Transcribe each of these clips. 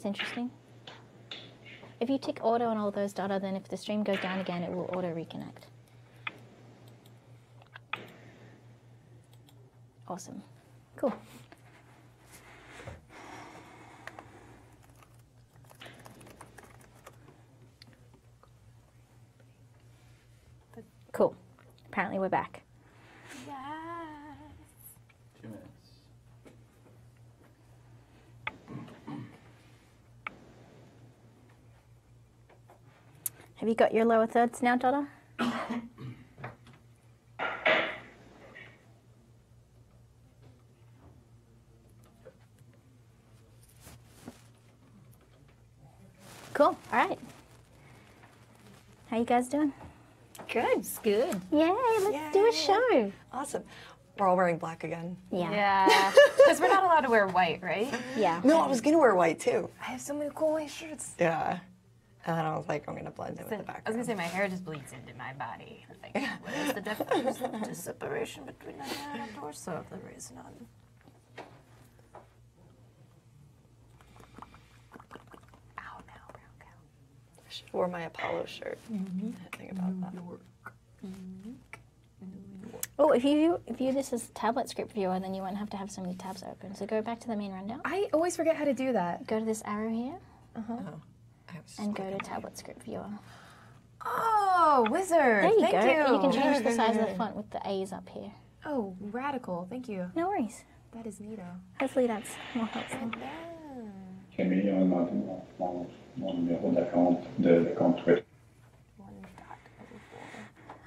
interesting. If you tick auto on all those data, then if the stream goes down again, it will auto reconnect. Awesome. Cool. Cool. Apparently we're back. Yes. 2 minutes. Have you got your lower thirds now, Donna? Cool. All right. How you guys doing? Good. It's good. Yay, let's do a show. Awesome. We're all wearing black again. Yeah. Yeah. Because we're not allowed to wear white, right? Yeah. No, I was going to wear white too. I have so many cool white shirts. Yeah. And then I was like, I'm going to blend in with the I was background. gonna say my hair just bleeds into my body. Like, what is the difference? The separation between the head and torso of the reason on. Ow, now, brown cow. I should have worn my Apollo shirt. I didn't think about that. Oh, if you view this as tablet script viewer, then you won't have to have so many tabs open. So go back to the main rundown. I always forget how to do that. Go to this arrow here Oh, I was and go to tablet script viewer. Oh, wizard. There you Thank go. you. You can change the size of the font with the A's up here. Oh, radical. Thank you. No worries. That is neato. Hopefully that's more helpful. J'ai mis mon numéro de compte Twitter. 1.04.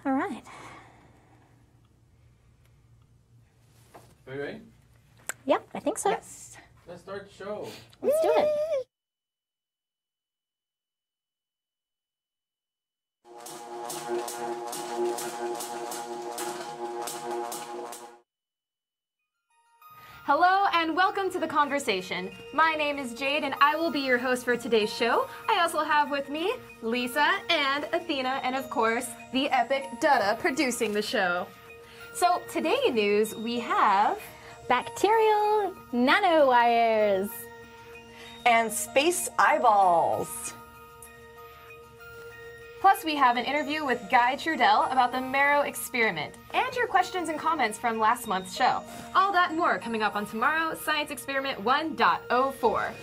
All right. Are you ready? Yep, I think so. Yes. Let's start the show. Let's do it. Hello and welcome to The Conversation. My name is Jade and I will be your host for today's show. I also have with me Lisa and Athena and of course the epic Dutta producing the show. So today in news we have Bacterial nanowires. And space eyeballs. Plus, we have an interview with Guy Trudell about the McKay experiment, and your questions and comments from last month's show. All that and more coming up on tomorrow, Science Experiment 1.04.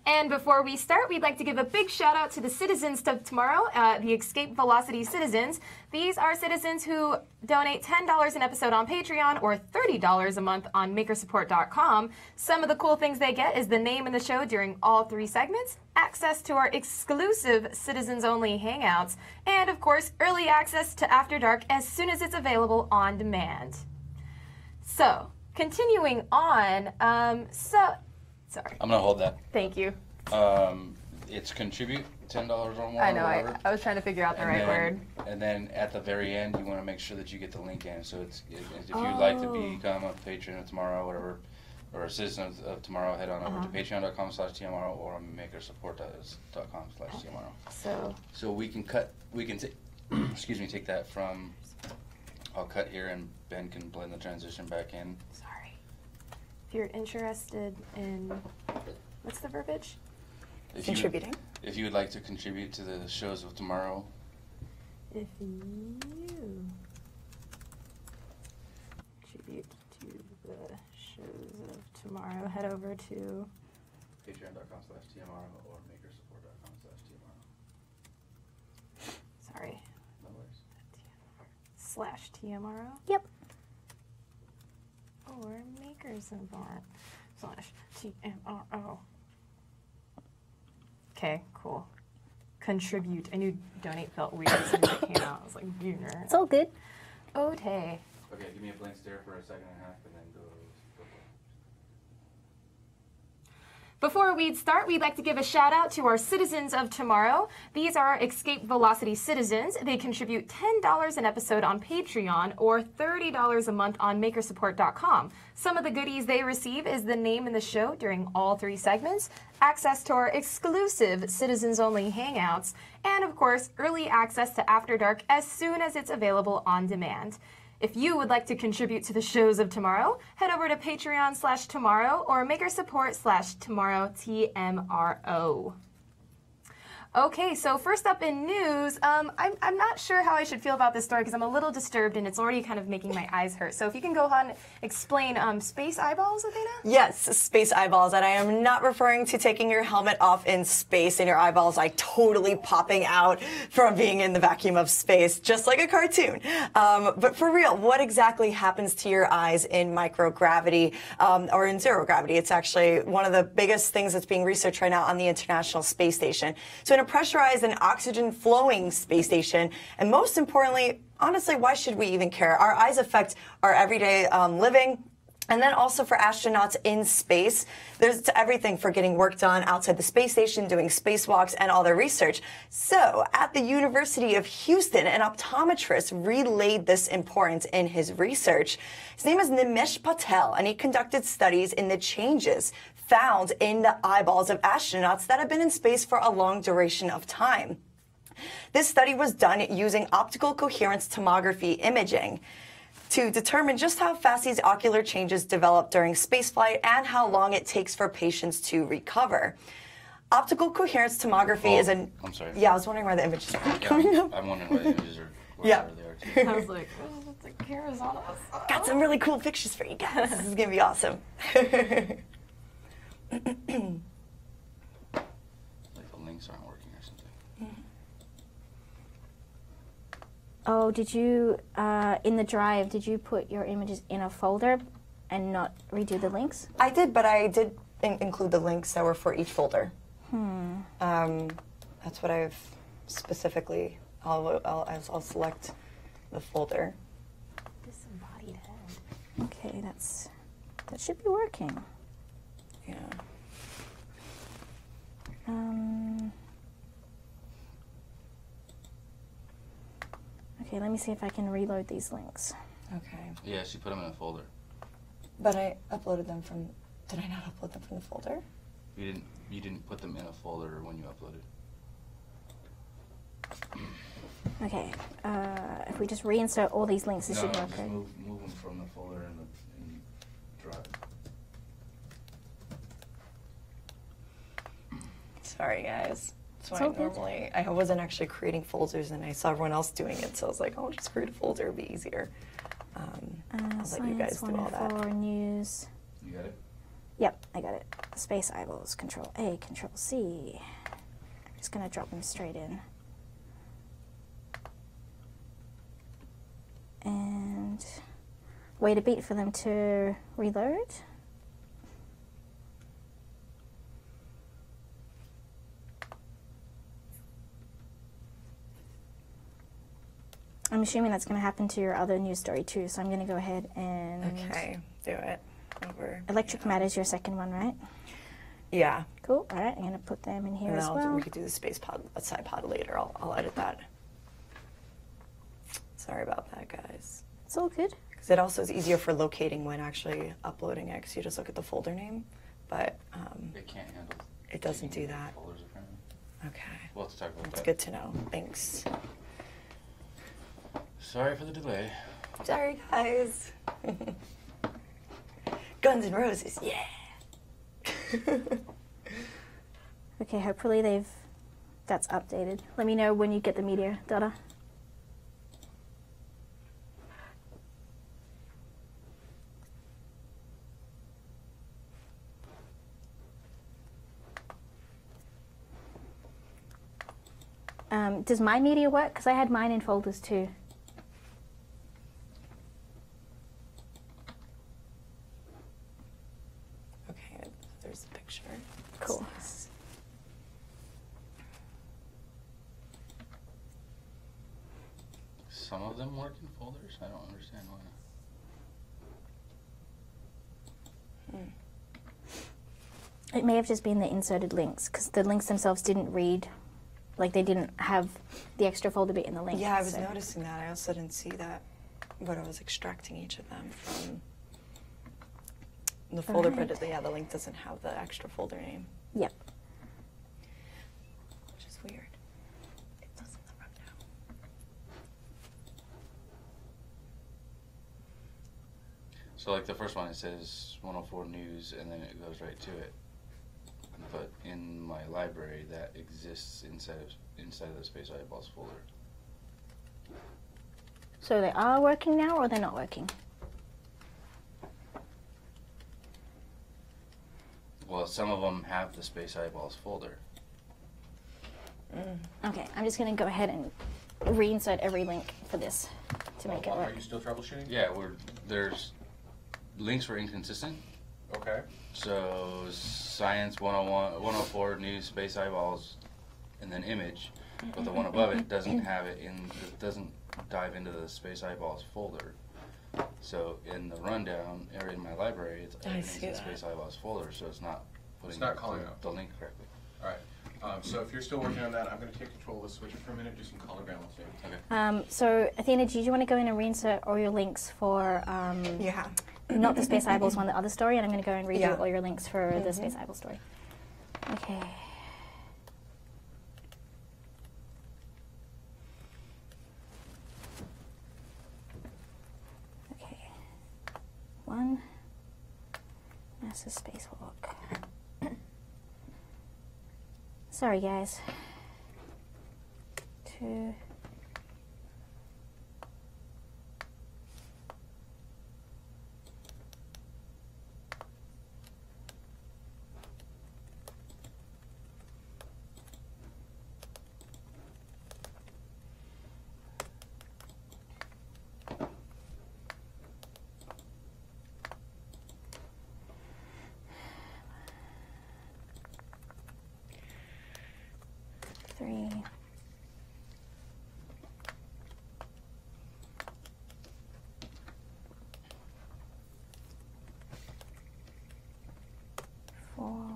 And before we start, we'd like to give a big shout out to the citizens of tomorrow, the Escape Velocity citizens. These are citizens who donate $10 an episode on Patreon or $30 a month on makersupport.com. Some of the cool things they get is the name in the show during all 3 segments, access to our exclusive citizens-only hangouts, and of course, early access to After Dark as soon as it's available on demand. So, continuing on, sorry. I'm gonna hold that. Thank you. It's contribute $10 or more. I know, or whatever. I was trying to figure out the right word. And then at the very end, you want to make sure that you get the link in. So if you'd like to become a patron of Tomorrow, whatever, or a citizen of Tomorrow, head on over to patreon.com/TMRO or makersupport.com/TMRO. So we can take that from. I'll cut here and Ben can blend the transition back in. Sorry. If you're interested in, what's the verbiage? Contributing. If you would like to contribute to the shows of tomorrow. If you contribute to the shows of tomorrow, head over to patreon.com/TMRO or makersupport.com/TMRO. Sorry. No worries. /TMRO? Yep. Or makersupport/TMRO. Okay, cool. Contribute. I knew donate felt weird as soon as it came out. I was like, you nerd. It's all good. Okay. Okay, give me a blank stare for a second and a half and then go. Before we start, we'd like to give a shout out to our citizens of tomorrow. These are Escape Velocity citizens. They contribute $10 an episode on Patreon or $30 a month on makersupport.com. Some of the goodies they receive is the name in the show during all 3 segments, access to our exclusive citizens-only hangouts, and of course, early access to After Dark as soon as it's available on demand. If you would like to contribute to the shows of tomorrow, head over to Patreon/tomorrow or Makersupport/tomorrow TMRO. Okay, so first up in news, I'm not sure how I should feel about this story because I'm a little disturbed and it's already kind of making my eyes hurt. So if you can go ahead and explain space eyeballs, Athena? Yes, space eyeballs, and I am not referring to taking your helmet off in space and your eyeballs like totally popping out from being in the vacuum of space, just like a cartoon. But for real, what exactly happens to your eyes in microgravity or in zero gravity? It's actually one of the biggest things that's being researched right now on the International Space Station. So in a pressurized and oxygen-flowing space station, and most importantly, honestly, why should we even care? Our eyes affect our everyday living. And then also for astronauts in space, there's everything for getting work done outside the space station, doing spacewalks, and all their research. So at the University of Houston, an optometrist relayed this importance in his research. His name is Nimesh Patel, and he conducted studies in the changes found in the eyeballs of astronauts that have been in space for a long duration of time. This study was done using optical coherence tomography imaging to determine just how fast these ocular changes develop during spaceflight and how long it takes for patients to recover. Optical coherence tomography is an... I'm sorry. Yeah, I was wondering why the images are coming up. I'm wondering why the images are Yeah. there too. I was like, oh, the camera's on us. Got some really cool pictures for you guys. This is going to be awesome. Like the links aren't working or something. Oh, did you, in the drive, did you put your images in a folder and not redo the links? I did, but I did include the links that were for each folder. That's what I've specifically, I'll select the folder. Disembodied head. Okay, that should be working. Yeah. Okay, let me see if I can reload these links. Okay. Yeah, she put them in a folder. But I uploaded them from, did I not upload them from the folder? You didn't put them in a folder when you uploaded. Okay, if we just reinsert all these links, this should work. Just Okay. move them from the folder in Drive. Sorry, guys. That's It's why all good. normally, I wasn't actually creating folders and I saw everyone else doing it, so I was like, I'll just create a folder, it'll be easier. I'll let you guys do all that. 104 news. You got it? Yep, I got it. Space eyeballs, Control A, Control C. I'm just gonna drop them straight in. And wait a bit for them to reload. I'm assuming that's going to happen to your other news story too, so I'm going to go ahead and... Okay, do it. Over. Electric matter is your second one, right? Yeah. Cool. All right, I'm going to put them in here And as then well. we could do the space pod, side pod later. I'll edit that. Sorry about that, guys. It's all good. Because it also is easier for locating when actually uploading it, because you just look at the folder name. But It can't handle. it doesn't do taking that. Folders, apparently. Okay. We'll have to talk about That's that. good to know. Thanks. Sorry for the delay. Sorry, guys. Guns N' Roses, yeah. Okay, hopefully that's updated. Let me know when you get the media data. Does my media work? Because I had mine in folders too. Okay, there's the picture. Cool. Some of them work in folders. I don't understand why. It may have just been the inserted links, because the links themselves didn't read, like they didn't have the extra folder bit in the link. Yeah, I was noticing that. I also didn't see that when I was extracting each of them from the folder, but yeah, the link doesn't have the extra folder name. Yep. Which is weird. It does in the rundown. So like the first one, it says 104 news, and then it goes right to it. But in my library, that exists inside of the Space Eyeballs folder. So they are working now, or they're not working? Well, some of them have the Space Eyeballs folder. Okay, I'm just going to go ahead and reinsert every link for this to make it Are work. you still troubleshooting? Yeah, there's links were inconsistent. Okay. So Science 101, 104 News Space Eyeballs, and then image, but the one above it doesn't have it in. It doesn't dive into the Space Eyeballs folder. So in the rundown or in my library, it's I everything's see in the that. Space Eyeballs folder, so it's not putting It's not calling up. the link correctly. All right. So if you're still working on that, I'm going to take control of the switcher for a minute, do some color balancing. Okay. So Athena, did you want to go in and reinsert all your links for Yeah. not the Space Eyeballs one, the other story, and I'm going to go and redo Yeah. all your links for the Space Eyeballs story. Okay. Okay. 1, NASA Spacewalk. Sorry, guys. 2. Three. 4.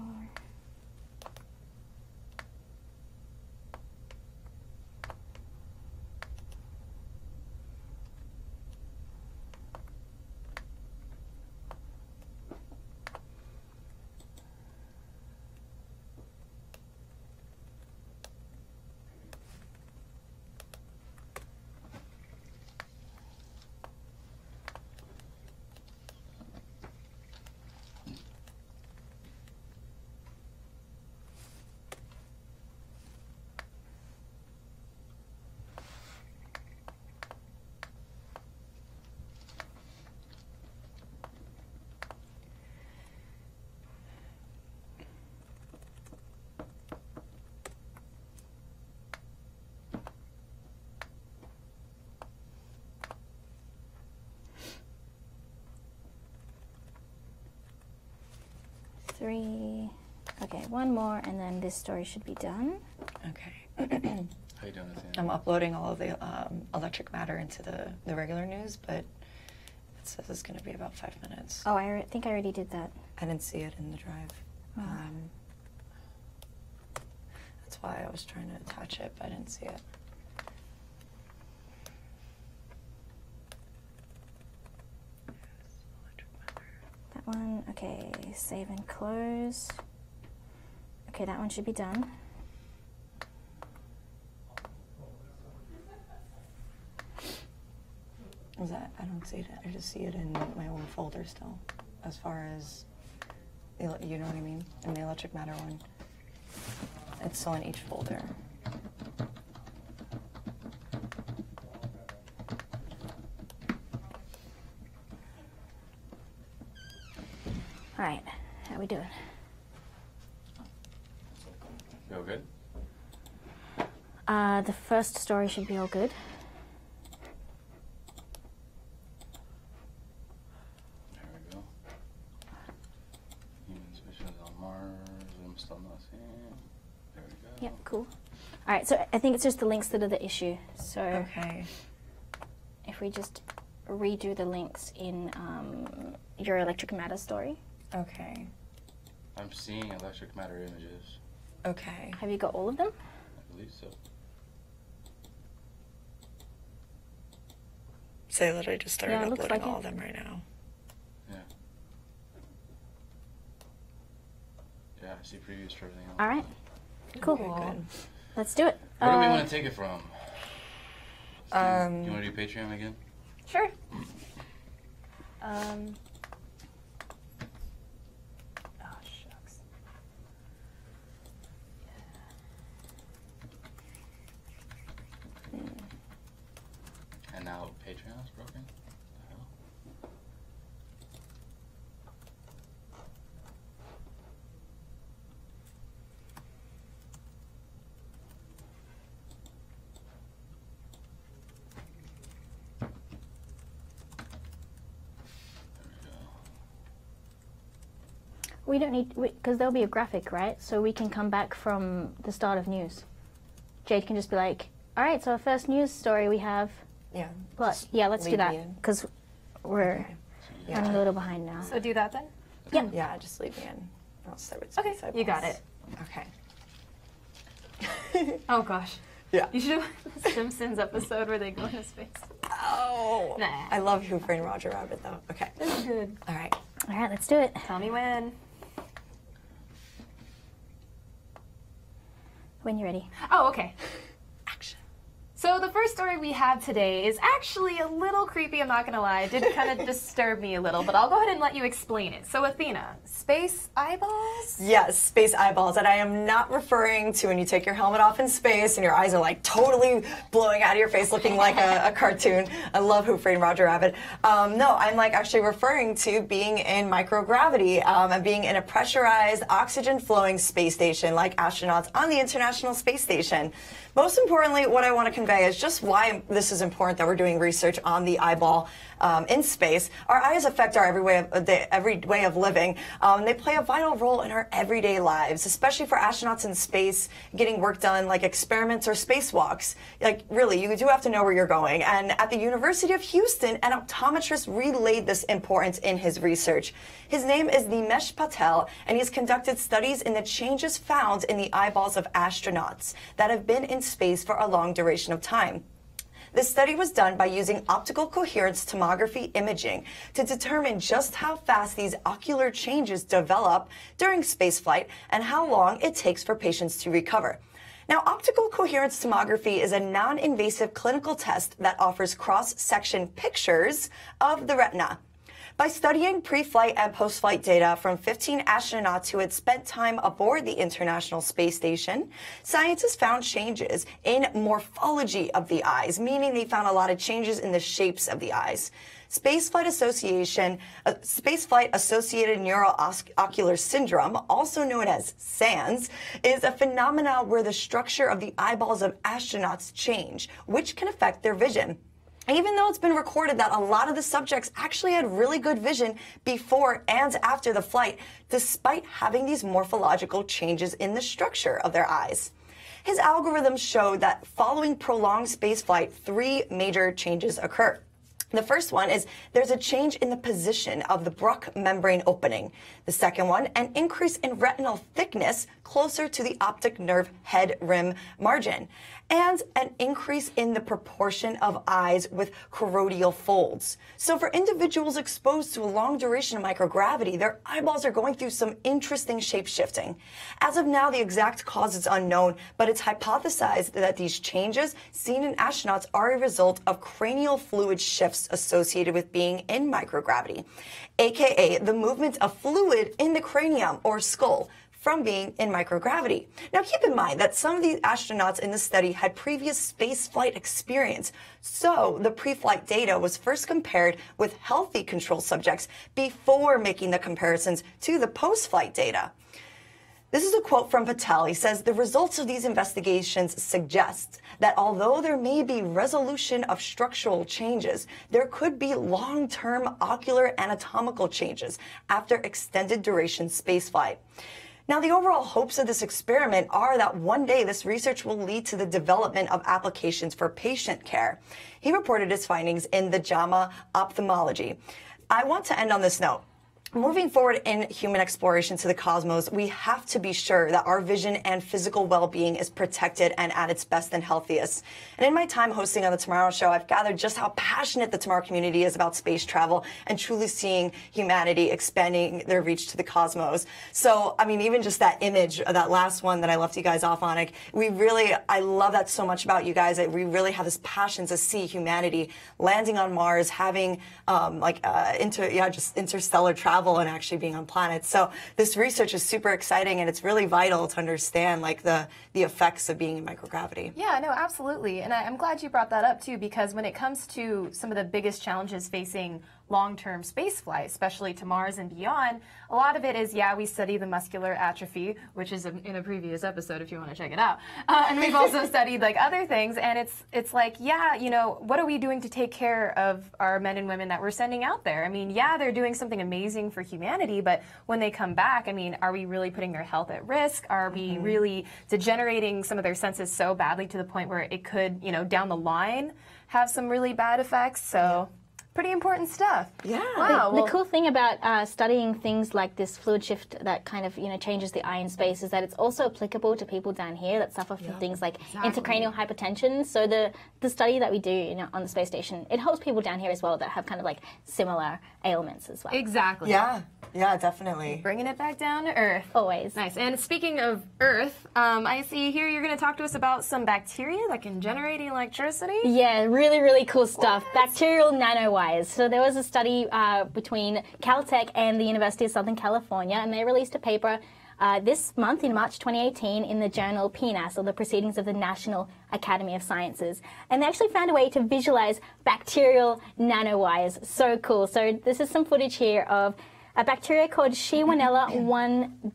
3. Okay, one more, and then this story should be done. Okay. How you doing, Athena? I'm uploading all of the electric matter into the regular news, but it says it's going to be about 5 minutes. Oh, I think I already did that. I didn't see it in the drive. Oh. That's why I was trying to attach it, but I didn't see it. That one, okay, save and close. Okay, that one should be done. Is that, I don't see it. I just see it in my own folder still, as far as, you know what I mean? In the electric matter one. It's still in each folder. All right, how we doing? Feel good? The first story should be all good. There we go. Human missions on Mars. I'm still not seeing. There we go. Yep, cool. All right, so I think it's just the links that are the issue. So Okay. if we just redo the links in your electric matter story. Okay. I'm seeing electric matter images. Okay. Have you got all of them? I believe so. So I literally just started Yeah, it looks uploading like all it. of them right now. Yeah. Yeah, I see previews for everything else. All right. Cool. Good. Let's do it. Where do we want to take it from? Um, You want to do Patreon again? Sure. Oh, shucks. And now Patreon is broken? What the hell? We don't need, because there'll be a graphic, right? So we can come back from the start of news. Jade can just be like, all right, so our first news story we have, yeah. but yeah, let's do leave me that, in. because we're running a little behind now. So do that then? Yeah. Yeah, just leave me in. I'll start with Okay, space you got eyeballs. it. Okay. Oh gosh. Yeah. You should have the Simpsons episode where they go into space. Oh. Nah. I love Who Framed Roger Rabbit, though. Okay. That's good. All right. All right, let's do it. Tell me when. When you're ready. Oh, okay. Action. So the first story we have today is actually a little creepy, I'm not gonna lie. It did kind of disturb me a little, but I'll go ahead and let you explain it. So Athena, space eyeballs? Yes, space eyeballs. And I am not referring to when you take your helmet off in space and your eyes are like totally blowing out of your face looking like a cartoon. I love Who Framed Roger Rabbit. No, I'm like actually referring to being in microgravity and being in a pressurized, oxygen-flowing space station like astronauts on the International Space Station. Most importantly, what I want to convey is just why this is important that we're doing research on the eyeball in space. Our eyes affect our every way of living. They play a vital role in our everyday lives, especially for astronauts in space getting work done like experiments or spacewalks. Like really, you do have to know where you're going. And at the University of Houston, an optometrist relayed this importance in his research. His name is Nimesh Patel, and he's conducted studies in the changes found in the eyeballs of astronauts that have been in space for a long duration of time. This study was done by using optical coherence tomography imaging to determine just how fast these ocular changes develop during spaceflight and how long it takes for patients to recover. Now, optical coherence tomography is a non-invasive clinical test that offers cross-section pictures of the retina. By studying pre-flight and post-flight data from 15 astronauts who had spent time aboard the International Space Station, scientists found changes in morphology of the eyes, meaning they found a lot of changes in the shapes of the eyes. Spaceflight associated neuroocular syndrome, also known as SANS, is a phenomenon where the structure of the eyeballs of astronauts change, which can affect their vision. Even though it's been recorded that a lot of the subjects actually had really good vision before and after the flight, despite having these morphological changes in the structure of their eyes. His algorithms showed that following prolonged spaceflight, 3 major changes occur. The first one is there's a change in the position of the Bruch membrane opening. The second one, an increase in retinal thickness closer to the optic nerve head rim margin, and an increase in the proportion of eyes with choroidal folds. So for individuals exposed to a long duration of microgravity, their eyeballs are going through some interesting shape shifting. As of now, the exact cause is unknown, but it's hypothesized that these changes seen in astronauts are a result of cranial fluid shifts associated with being in microgravity, aka the movement of fluid in the cranium or skull from being in microgravity. Now keep in mind that some of the astronauts in the study had previous spaceflight experience, so the pre-flight data was first compared with healthy control subjects before making the comparisons to the post-flight data. This is a quote from Patel. He says, the results of these investigations suggest that although there may be resolution of structural changes, there could be long-term ocular anatomical changes after extended duration spaceflight. Now, the overall hopes of this experiment are that one day this research will lead to the development of applications for patient care. He reported his findings in the JAMA Ophthalmology. I want to end on this note. moving forward in human exploration to the cosmos, we have to be sure that our vision and physical well-being is protected and at its best and healthiest. And in my time hosting on the TMRO show, I've gathered just how passionate the TMRO community is about space travel and truly seeing humanity expanding their reach to the cosmos. So, I mean, even just that image, that last one that I left you guys off on, I love that so much about you guys, that we really have this passion to see humanity landing on Mars, having just interstellar travel and actually being on planets. So this research is super exciting, and it's really vital to understand like the effects of being in microgravity. Yeah, no, absolutely. And I'm glad you brought that up too, because when it comes to some of the biggest challenges facing long-term space flight, especially to Mars and beyond, a lot of it is, we study the muscular atrophy, which is in a previous episode if you want to check it out. And we've also studied like other things, and it's like, what are we doing to take care of our men and women that we're sending out there? I mean, they're doing something amazing for humanity, but when they come back, I mean, are we really putting their health at risk? Are we really degenerating some of their senses so badly to the point where it could, down the line have some really bad effects? So pretty important stuff. Yeah. Wow. The cool thing about studying things like this fluid shift that kind of changes the eye in space is that it's also applicable to people down here that suffer from things like intracranial hypertension. So the study that we do on the space station, it helps people down here as well that have kind of like similar ailments as well. Exactly. Yeah, definitely. Bringing it back down to Earth. Always. Nice. And speaking of Earth, I see here you're going to talk to us about some bacteria that can generate electricity. Yeah, really, really cool stuff. Bacterial nanowires. So there was a study between Caltech and the University of Southern California, and they released a paper this month in March 2018 in the journal PNAS, or the Proceedings of the National Academy of Sciences. And they actually found a way to visualize bacterial nanowires. So cool. So this is some footage here of a bacteria called Shigella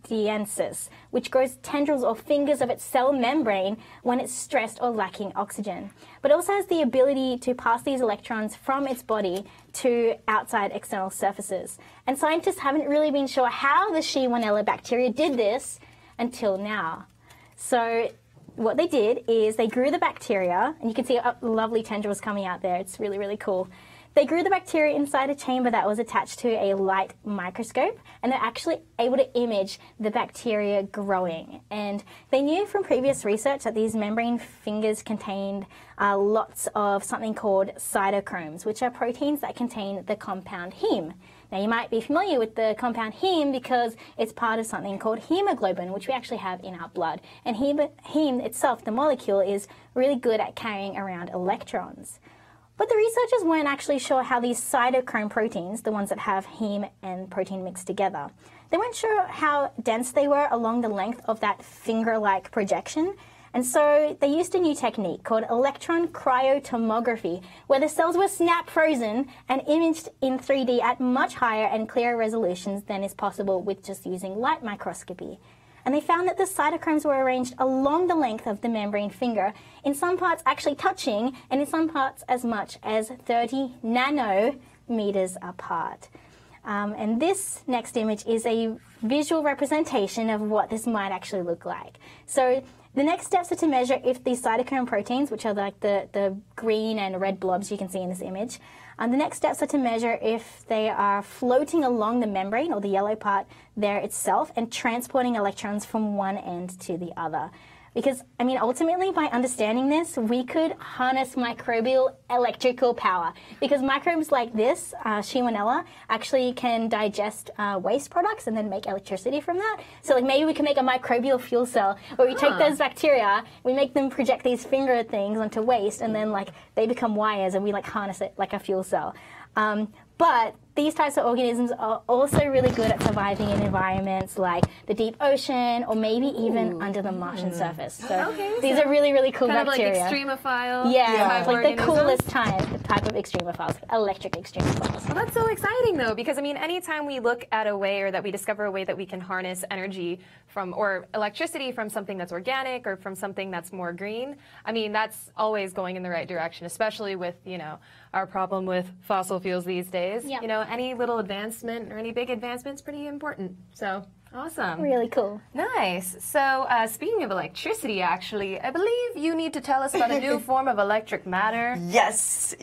1diensis, which grows tendrils or fingers of its cell membrane when it's stressed or lacking oxygen. But it also has the ability to pass these electrons from its body to outside external surfaces. And scientists haven't really been sure how the Shigella bacteria did this until now. So what they did is they grew the bacteria, and you can see lovely tendrils coming out there. It's really, really cool. They grew the bacteria inside a chamber that was attached to a light microscope, and they're actually able to image the bacteria growing. And they knew from previous research that these membrane fingers contained lots of something called cytochromes, which are proteins that contain the compound heme. Now, you might be familiar with the compound heme because it's part of something called hemoglobin, which we actually have in our blood. And heme itself, the molecule, is really good at carrying around electrons. But the researchers weren't actually sure how these cytochrome proteins, the ones that have heme and protein mixed together, they weren't sure how dense they were along the length of that finger-like projection. And so they used a new technique called electron cryotomography, where the cells were snap frozen and imaged in 3D at much higher and clearer resolutions than is possible with just using light microscopy. And they found that the cytochromes were arranged along the length of the membrane finger, in some parts actually touching, and in some parts as much as 30 nanometers apart. And this next image is a visual representation of what this might actually look like. So the next steps are to measure if these cytochrome proteins, which are like the green and red blobs you can see in this image, the next steps are to measure if they are floating along the membrane, or the yellow part there itself, and transporting electrons from one end to the other. Because, I mean, ultimately, by understanding this, we could harness microbial electrical power. Because microbes like this, Shigella, actually can digest waste products and then make electricity from that. So, like, maybe we can make a microbial fuel cell where we take those bacteria, we make them project these finger things onto waste, and then, like, they become wires, and we, like, harness it like a fuel cell. But these types of organisms are also really good at surviving in environments like the deep ocean, or maybe even under the Martian surface. So these are really, really cool bacteria. Kind of like extremophile. Yeah, like the coolest type of extremophiles, electric extremophiles. Well, that's so exciting, though, because, I mean, anytime we look at a way, or that we discover a way that we can harness energy from, or electricity from something that's organic or from something that's more green, I mean, that's always going in the right direction, especially with, our problem with fossil fuels these days. Yep. Any little advancement or any big advancement is pretty important. So Awesome. Really cool. Nice. So, speaking of electricity, actually, I believe you need to tell us about a new form of electric matter. Yes.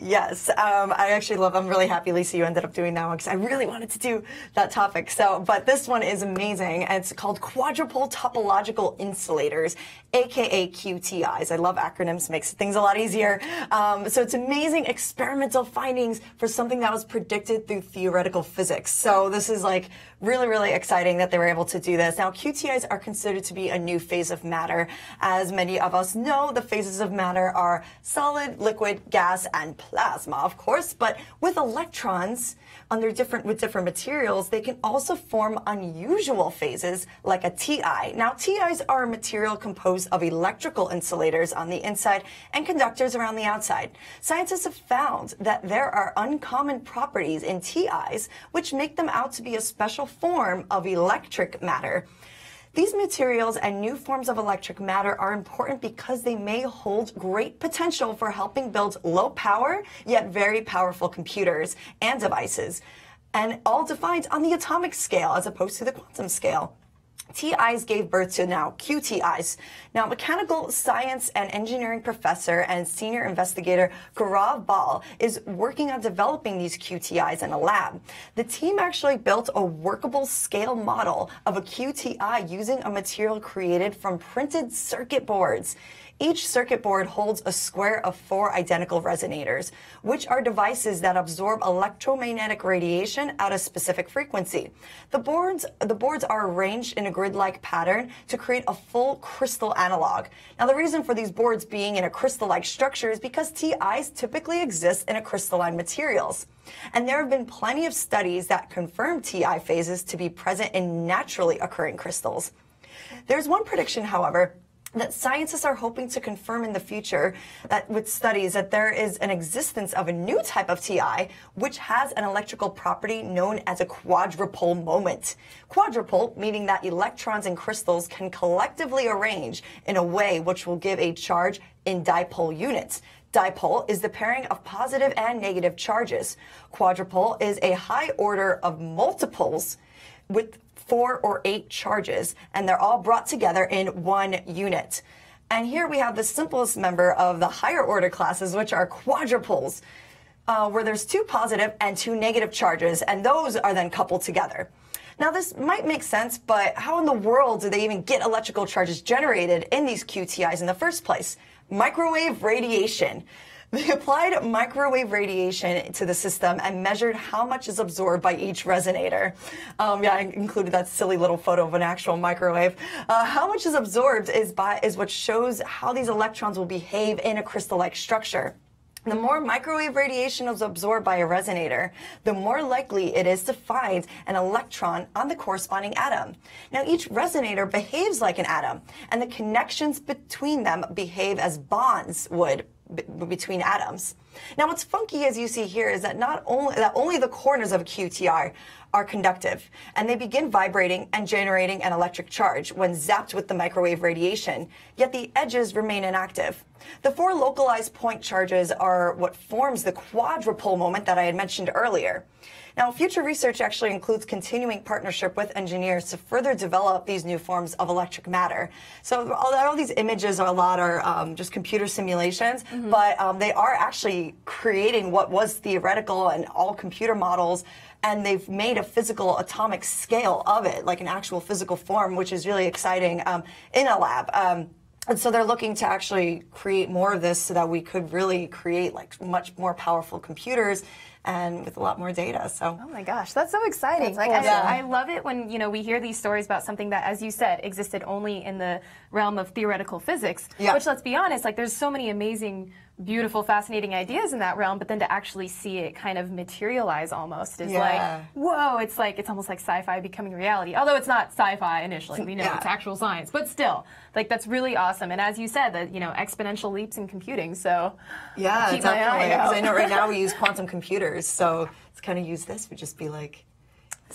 I'm really happy, Lisa, you ended up doing that one because I really wanted to do that topic. But this one is amazing. And it's called quadrupole topological insulators, aka QTIs. I love acronyms, makes things a lot easier. So it's amazing experimental findings for something that was predicted through theoretical physics. So this is like really, really exciting that they were able to do this. Now, QTIs are considered to be a new phase of matter. As many of us know, the phases of matter are solid, liquid, gas, and plasma, of course. But with electrons, with different materials, they can also form unusual phases like a TI. Now, TIs are a material composed of electrical insulators on the inside and conductors around the outside. Scientists have found that there are uncommon properties in TIs which make them out to be a special form of electric matter. These materials and new forms of electric matter are important because they may hold great potential for helping build low power yet very powerful computers and devices, and all defined on the atomic scale as opposed to the quantum scale. TIs gave birth to now QTIs. Now, mechanical science and engineering professor and senior investigator Gaurav Bal is working on developing these QTIs in a lab. The team actually built a workable scale model of a QTI using a material created from printed circuit boards. Each circuit board holds a square of 4 identical resonators, which are devices that absorb electromagnetic radiation at a specific frequency. The boards are arranged in a grid-like pattern to create a full crystal analog. Now, the reason for these boards being in a crystal-like structure is because TIs typically exist in a crystalline materials. And there have been plenty of studies that confirm TI phases to be present in naturally occurring crystals. There's one prediction, however, that scientists are hoping to confirm in the future that with studies that there is an existence of a new type of TI which has an electrical property known as a quadrupole moment. Quadrupole meaning that electrons in crystals can collectively arrange in a way which will give a charge in dipole units. Dipole is the pairing of positive and negative charges. Quadrupole is a high order of multiples with 4 or 8 charges, and they're all brought together in one unit. And here we have the simplest member of the higher order classes, which are quadrupoles, where there's 2 positive and 2 negative charges, and those are then coupled together. Now, this might make sense, but how in the world do they even get electrical charges generated in these QTIs in the first place? Microwave radiation. They applied microwave radiation to the system and measured how much is absorbed by each resonator. I included that silly little photo of an actual microwave. How much is absorbed is what shows how these electrons will behave in a crystal-like structure. The more microwave radiation is absorbed by a resonator, the more likely it is to find an electron on the corresponding atom. Now, each resonator behaves like an atom, and the connections between them behave as bonds would between atoms. Now, what's funky, as you see here, is that only the corners of a QTI are conductive, and they begin vibrating and generating an electric charge when zapped with the microwave radiation, yet the edges remain inactive. The 4 localized point charges are what forms the quadrupole moment that I had mentioned earlier. Now, future research actually includes continuing partnership with engineers to further develop these new forms of electric matter. So all these images are just computer simulations, but they are actually creating what was theoretical and all computer models, and they've made a physical atomic scale of it, like an actual physical form, which is really exciting in a lab. And so they're looking to actually create more of this so that we could really create like much more powerful computers and with a lot more data. So, oh my gosh, that's so exciting! That's like awesome. I love it when we hear these stories about something that, as you said, existed only in the realm of theoretical physics. Yeah. Which, let's be honest, like there's so many amazing, beautiful, fascinating ideas in that realm, but then to actually see it kind of materialize almost is like, whoa! It's almost like sci-fi becoming reality. Although it's not sci-fi initially, we know it's actual science, but still, like that's really awesome. And as you said, that exponential leaps in computing. So yeah, keep my eye out. Because I know right now we use quantum computers, so it's kind of use this would just be like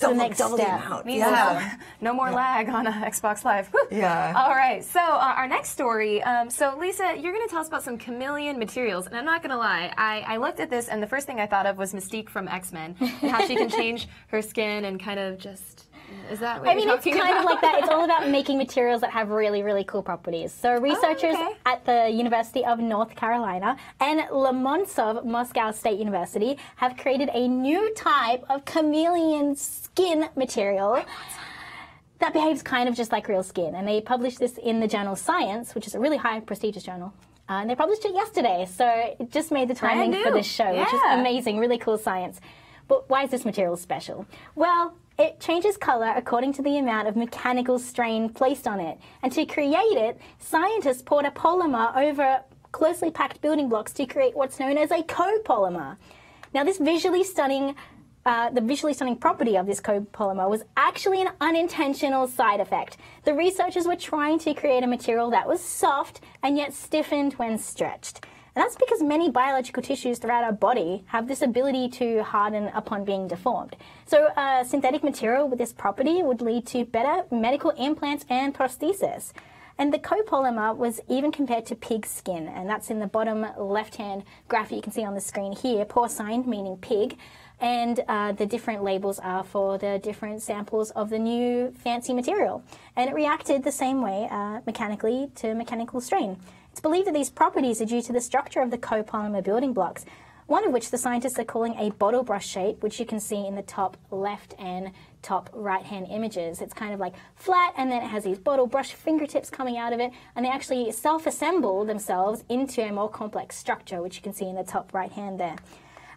the next double the step. amount. No more lag on Xbox Live. Whew. Yeah. All right. So our next story. So Lisa, you're going to tell us about some chameleon materials, and I'm not going to lie. I looked at this, and the first thing I thought of was Mystique from X-Men, and how she can change her skin and kind of just Is that what I mean, you're it's talking kind of about? like that. It's all about making materials that have really, really cool properties. So researchers okay. at the University of North Carolina and Lomonosov Moscow State University have created a new type of chameleon skin material that behaves kind of just like real skin. And they published this in the journal Science, which is a really high prestigious journal. And they published it yesterday, so it just made the timing for this show, which is amazing, really cool science. But why is this material special? Well, it changes color according to the amount of mechanical strain placed on it. And to create it, scientists poured a polymer over closely packed building blocks to create what's known as a copolymer. Now, this visually stunning property of this copolymer was actually an unintentional side effect. The researchers were trying to create a material that was soft and yet stiffened when stretched. And that's because many biological tissues throughout our body have this ability to harden upon being deformed. So a synthetic material with this property would lead to better medical implants and prosthesis. And the copolymer was even compared to pig skin, and that's in the bottom left-hand graph you can see on the screen here, porcine meaning pig, and the different labels are for the different samples of the new fancy material. And it reacted the same way mechanically to mechanical strain. It's believed that these properties are due to the structure of the copolymer building blocks, one of which the scientists are calling a bottle brush shape, which you can see in the top left and top right-hand images. It's kind of like flat, and then it has these bottle brush fingertips coming out of it, and they actually self-assemble themselves into a more complex structure, which you can see in the top right-hand there.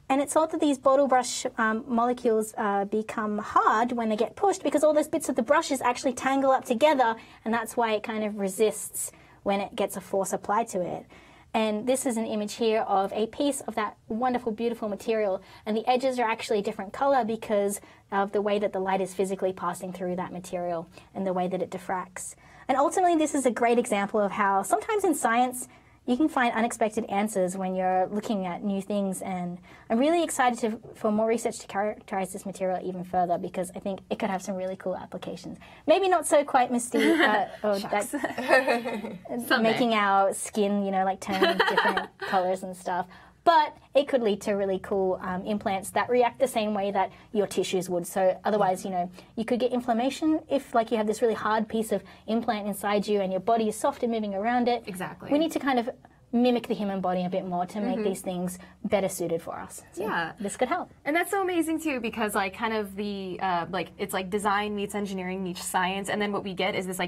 And it's thought that these bottle brush molecules become hard when they get pushed because all those bits of the brushes actually tangle up together, and that's why it kind of resists when it gets a force applied to it. And this is an image here of a piece of that wonderful, beautiful material. And the edges are actually a different color because of the way that the light is physically passing through that material and the way that it diffracts. And ultimately, this is a great example of how sometimes in science, you can find unexpected answers when you're looking at new things, and I'm really excited for more research to characterize this material even further because I think it could have some really cool applications. Maybe not so quite mysterious, making our skin, like turn different colors and stuff, but it could lead to really cool implants that react the same way that your tissues would. So otherwise, you could get inflammation if you have this really hard piece of implant inside you and your body is soft and moving around it. Exactly. We need to kind of mimic the human body a bit more to make these things better suited for us. So this could help. And that's so amazing too, because kind of the it's like design meets engineering meets science, and then what we get is this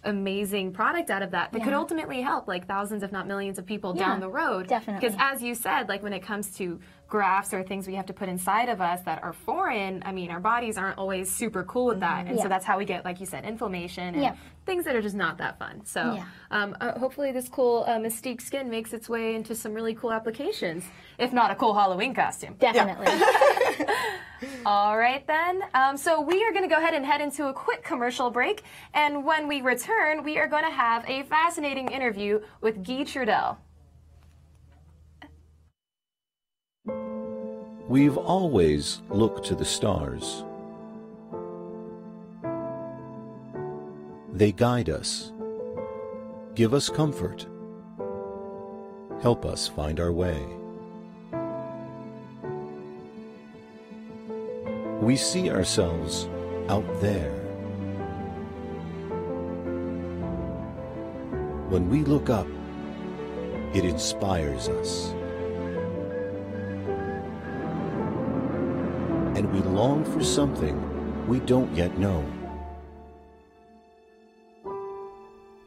amazing product out of that could ultimately help thousands, if not millions, of people down the road. Definitely. Because as you said, when it comes to grafts or things we have to put inside of us that are foreign, I mean, our bodies aren't always super cool with that, and so that's how we get, like you said, inflammation and things that are just not that fun. So hopefully this cool Mystique skin makes its way into some really cool applications, if not a cool Halloween costume. Definitely. All right then. So we are going to go ahead and head into a quick commercial break, and when we return, we are going to have a fascinating interview with Guy Trudel. We've always looked to the stars. They guide us, give us comfort, help us find our way. We see ourselves out there. When we look up, it inspires us. And we long for something we don't yet know.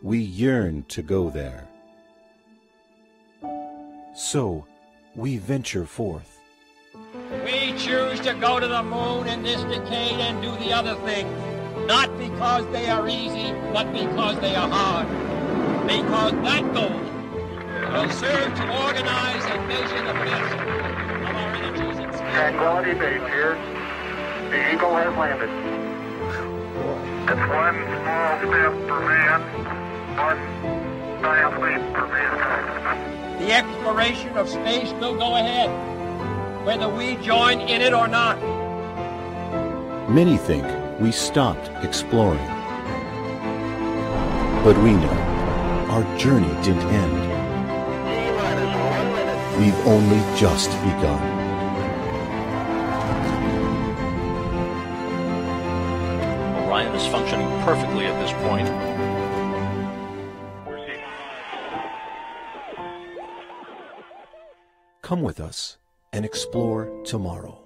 We yearn to go there. So, we venture forth. We choose to go to the moon in this decade and do the other things, not because they are easy, but because they are hard. Because that goal will serve to organize and measure the best of our energies and skills. Tranquility Base here. The Eagle has landed. It's one small step for man, one giant leap for mankind. The exploration of space will go ahead, whether we join in it or not. Many think we stopped exploring. But we know our journey didn't end. We've only just begun. spine is functioning perfectly at this point. Come with us and explore tomorrow.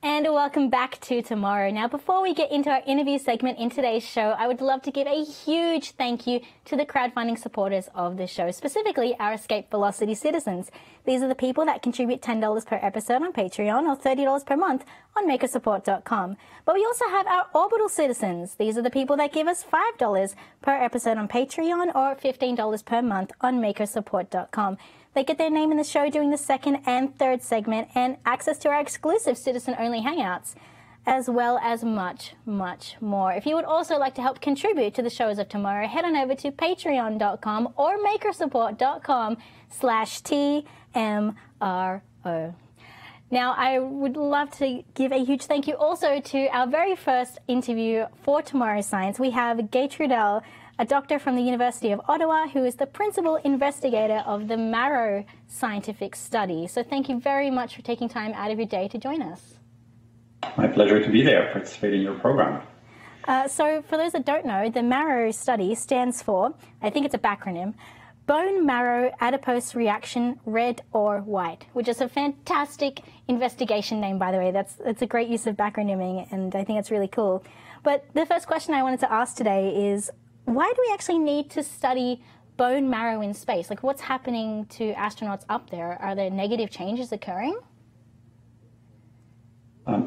And welcome back to Tomorrow. Now, before we get into our interview segment in today's show, I would love to give a huge thank you to the crowdfunding supporters of the show, specifically our Escape Velocity citizens. These are the people that contribute $10 per episode on Patreon or $30 per month on makersupport.com. But we also have our Orbital citizens. These are the people that give us $5 per episode on Patreon or $15 per month on makersupport.com. They get their name in the show during the second and third segment and access to our exclusive citizen-only hangouts, as well as much, much more. If you would also like to help contribute to the shows of tomorrow, head on over to patreon.com or makersupport.com/TMRO. Now, I would love to give a huge thank you also to our very first interview for Tomorrow Science. We have Gay Trudell, a doctor from the University of Ottawa who is the principal investigator of the McKay scientific study. So thank you very much for taking time out of your day to join us. My pleasure to be there, participate in your program. So for those that don't know, the McKay study stands for, I think it's a backronym, Bone Marrow Adipose Reaction Red or White, which is a fantastic investigation name, by the way. That's a great use of bacronyming, and I think it's really cool. But the first question I wanted to ask today is, why do we actually need to study bone marrow in space? Like, what's happening to astronauts up there? Are there negative changes occurring?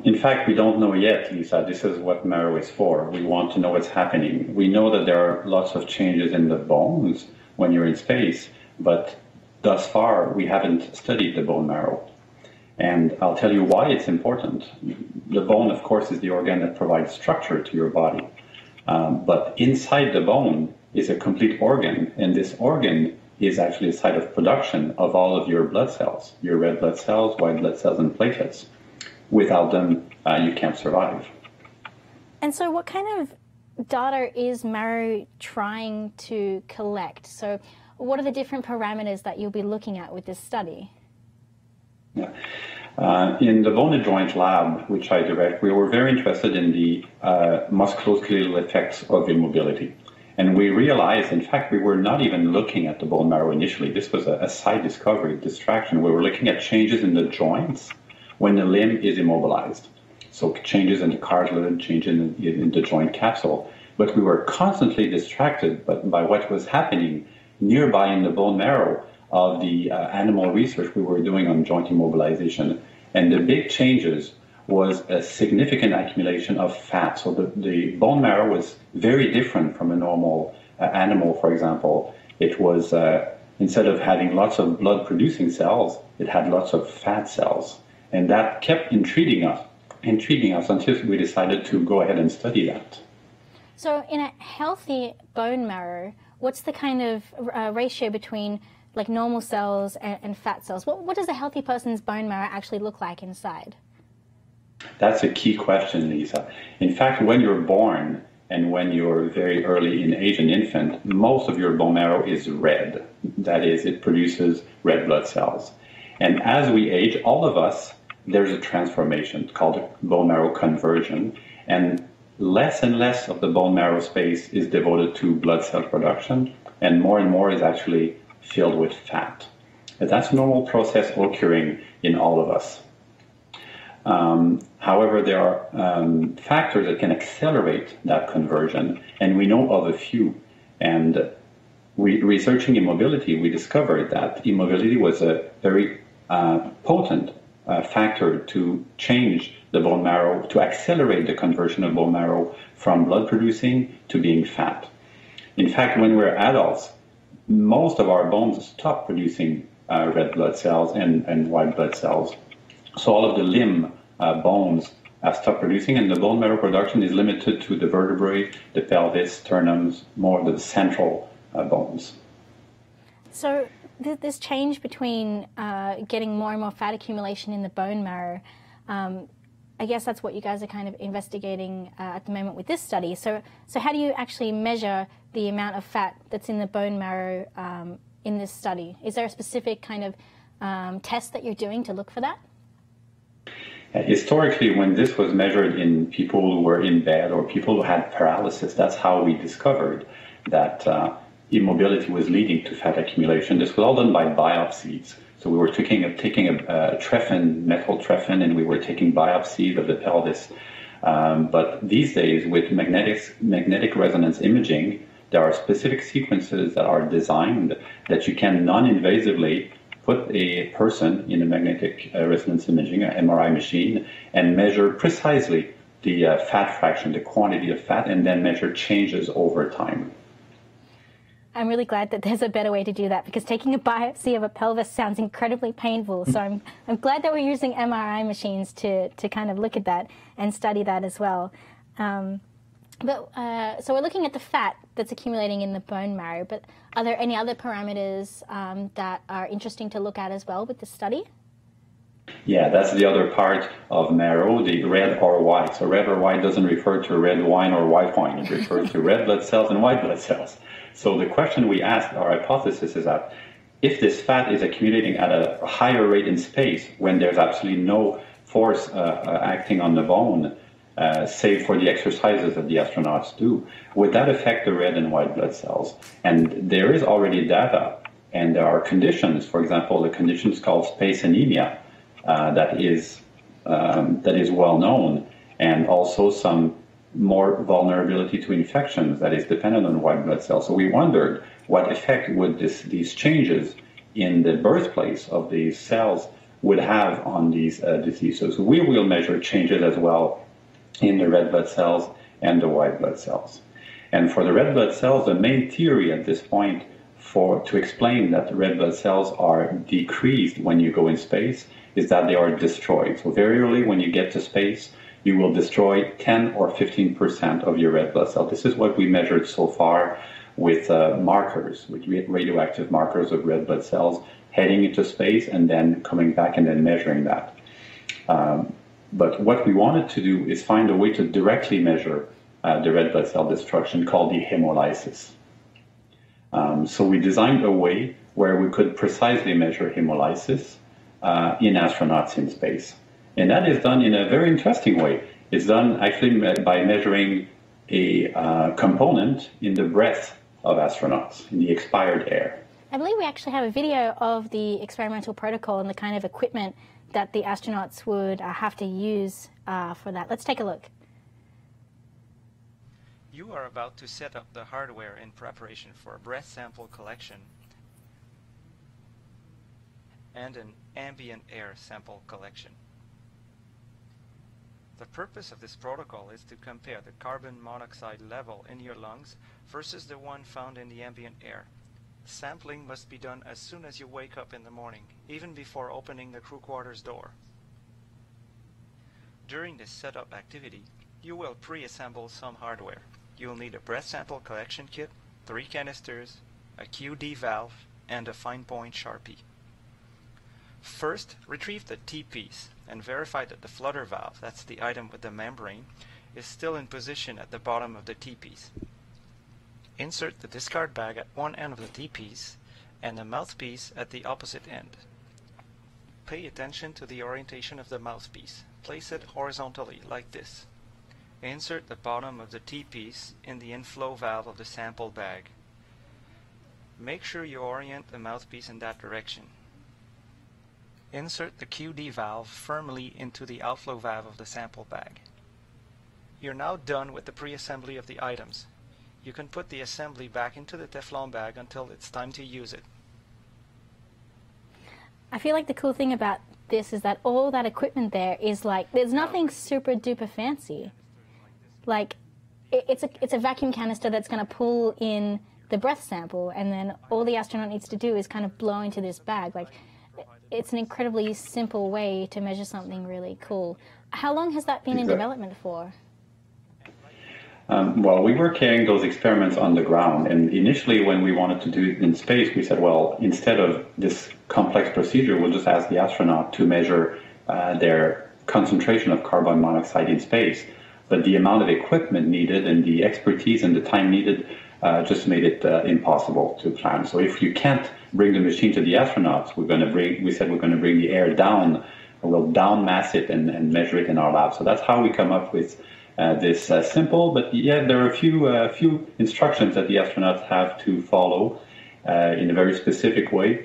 In fact, we don't know yet, Lisa. This is what marrow is for. We want to know what's happening. We know that there are lots of changes in the bones when you're in space, but thus far we haven't studied the bone marrow. And I'll tell you why it's important. The bone, of course, is the organ that provides structure to your body. But inside the bone is a complete organ, and this organ is actually a site of production of all of your blood cells, your red blood cells, white blood cells, and platelets. Without them, you can't survive. And so what kind of data is marrow trying to collect? So what are the different parameters that you'll be looking at with this study? Yeah. In the bone and joint lab, which I direct, we were very interested in the musculoskeletal effects of immobility. And we realized, in fact, we were not even looking at the bone marrow initially. This was a side discovery, distraction. We were looking at changes in the joints when the limb is immobilized. So changes in the cartilage, changes in the joint capsule. But we were constantly distracted by what was happening nearby in the bone marrow of the animal research we were doing on joint immobilization. And the big changes was a significant accumulation of fat. So the bone marrow was very different from a normal animal, for example. It was, instead of having lots of blood-producing cells, it had lots of fat cells. And that kept intriguing us until we decided to go ahead and study that. So in a healthy bone marrow, what's the kind of ratio between like normal cells and fat cells? What does a healthy person's bone marrow actually look like inside? That's a key question, Lisa. In fact, when you're born and when you're very early in age, an infant, most of your bone marrow is red. That is, it produces red blood cells. And as we age, all of us, there's a transformation called bone marrow conversion. And less of the bone marrow space is devoted to blood cell production, and more is actually filled with fat. And that's a normal process occurring in all of us. However, there are factors that can accelerate that conversion, and we know of a few. And researching immobility, we discovered that immobility was a very potent factor to change the bone marrow, to accelerate the conversion of bone marrow from blood producing to being fat. In fact, when we're adults, most of our bones stop producing red blood cells and white blood cells. So all of the limb bones stop producing, and the bone marrow production is limited to the vertebrae, the pelvis, sternums, more the central bones. So this change between getting more and more fat accumulation in the bone marrow, I guess that's what you guys are kind of investigating at the moment with this study. So how do you actually measure the amount of fat that's in the bone marrow in this study? Is there a specific kind of tests that you're doing to look for that? Historically, when this was measured in people who were in bed or people who had paralysis, that's how we discovered that immobility was leading to fat accumulation. This was all done by biopsies. So we were taking a trephine, methyltrephine, and we were taking biopsies of the pelvis. But these days, with magnetic resonance imaging, there are specific sequences that are designed that you can non-invasively put a person in a magnetic resonance imaging, an MRI machine, and measure precisely the fat fraction, the quantity of fat, and then measure changes over time. I'm really glad that there's a better way to do that, because taking a biopsy of a pelvis sounds incredibly painful. So I'm glad that we're using MRI machines to kind of look at that and study that as well. So we're looking at the fat that's accumulating in the bone marrow, but are there any other parameters that are interesting to look at as well with this study? Yeah, that's the other part of marrow, the red or white. So red or white doesn't refer to red wine or white wine. It refers to red blood cells and white blood cells. So the question we asked, our hypothesis is that if this fat is accumulating at a higher rate in space when there's absolutely no force acting on the bone, save for the exercises that the astronauts do, would that affect the red and white blood cells? And there is already data, and there are conditions, for example, the conditions called space anemia, that is well known, and also some more vulnerability to infections that is dependent on white blood cells. So we wondered what effect would these changes in the birthplace of these cells would have on these diseases. So we will measure changes as well in the red blood cells and the white blood cells. And for the red blood cells, the main theory at this point to explain that the red blood cells are decreased when you go in space is that they are destroyed. So very early when you get to space, you will destroy 10 or 15% of your red blood cells. This is what we measured so far with markers, with radioactive markers of red blood cells heading into space and then coming back and then measuring that. But what we wanted to do is find a way to directly measure the red blood cell destruction called the hemolysis. So we designed a way where we could precisely measure hemolysis in astronauts in space. And that is done in a very interesting way. It's done actually by measuring a component in the breath of astronauts, in the expired air. I believe we actually have a video of the experimental protocol and the kind of equipment that the astronauts would have to use for that. Let's take a look. You are about to set up the hardware in preparation for a breath sample collection and an ambient air sample collection. The purpose of this protocol is to compare the carbon monoxide level in your lungs versus the one found in the ambient air. Sampling must be done as soon as you wake up in the morning, even before opening the crew quarters door. During this setup activity, you will pre-assemble some hardware. You'll need a breath sample collection kit, 3 canisters, a QD valve, and a fine point Sharpie. First, retrieve the T-piece and verify that the flutter valve, that's the item with the membrane, is still in position at the bottom of the T-piece. Insert the discard bag at one end of the T-piece and the mouthpiece at the opposite end. Pay attention to the orientation of the mouthpiece. Place it horizontally like this. Insert the bottom of the T-piece in the inflow valve of the sample bag. Make sure you orient the mouthpiece in that direction. Insert the QD valve firmly into the outflow valve of the sample bag. You're now done with the pre-assembly of the items. You can put the assembly back into the Teflon bag until it's time to use it. I feel like the cool thing about this is that all that equipment there is like, there's nothing super duper fancy. Like, it's a vacuum canister that's going to pull in the breath sample, and then all the astronaut needs to do is kind of blow into this bag. Like, it's an incredibly simple way to measure something really cool. How long has that been in development for? Well, we were carrying those experiments on the ground, and initially when we wanted to do it in space, we said, well, instead of this complex procedure, we'll just ask the astronaut to measure their concentration of carbon monoxide in space. But the amount of equipment needed and the expertise and the time needed just made it impossible to plan. So if you can't bring the machine to the astronauts, we said we're going to bring the air down, we'll down mass it and measure it in our lab. So that's how we come up with this simple, but yeah, there are a few instructions that the astronauts have to follow in a very specific way.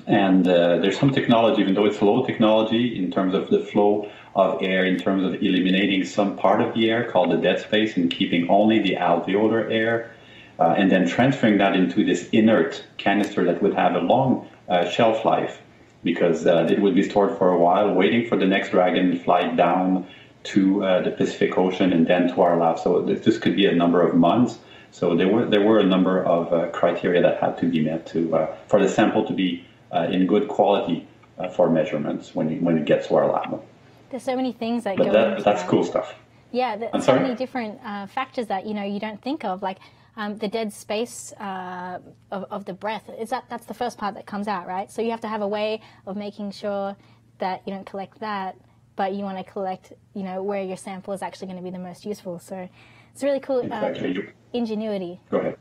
And there's some technology, even though it's low technology in terms of the flow of air, in terms of eliminating some part of the air called the dead space and keeping only the alveolar air, and then transferring that into this inert canister that would have a long shelf life, because it would be stored for a while, waiting for the next Dragon flight down to the Pacific Ocean and then to our lab. So this could be a number of months. So there were a number of criteria that had to be met for the sample to be in good quality for measurements when it gets to our lab. There's so many things that go into that's that. Cool stuff. Yeah, there's so many different factors that you don't think of, like the dead space of the breath. That's the first part that comes out, right? So you have to have a way of making sure that you don't collect that, but you want to collect, where your sample is actually going to be the most useful. So it's really cool. Exactly. Ingenuity. Go ahead.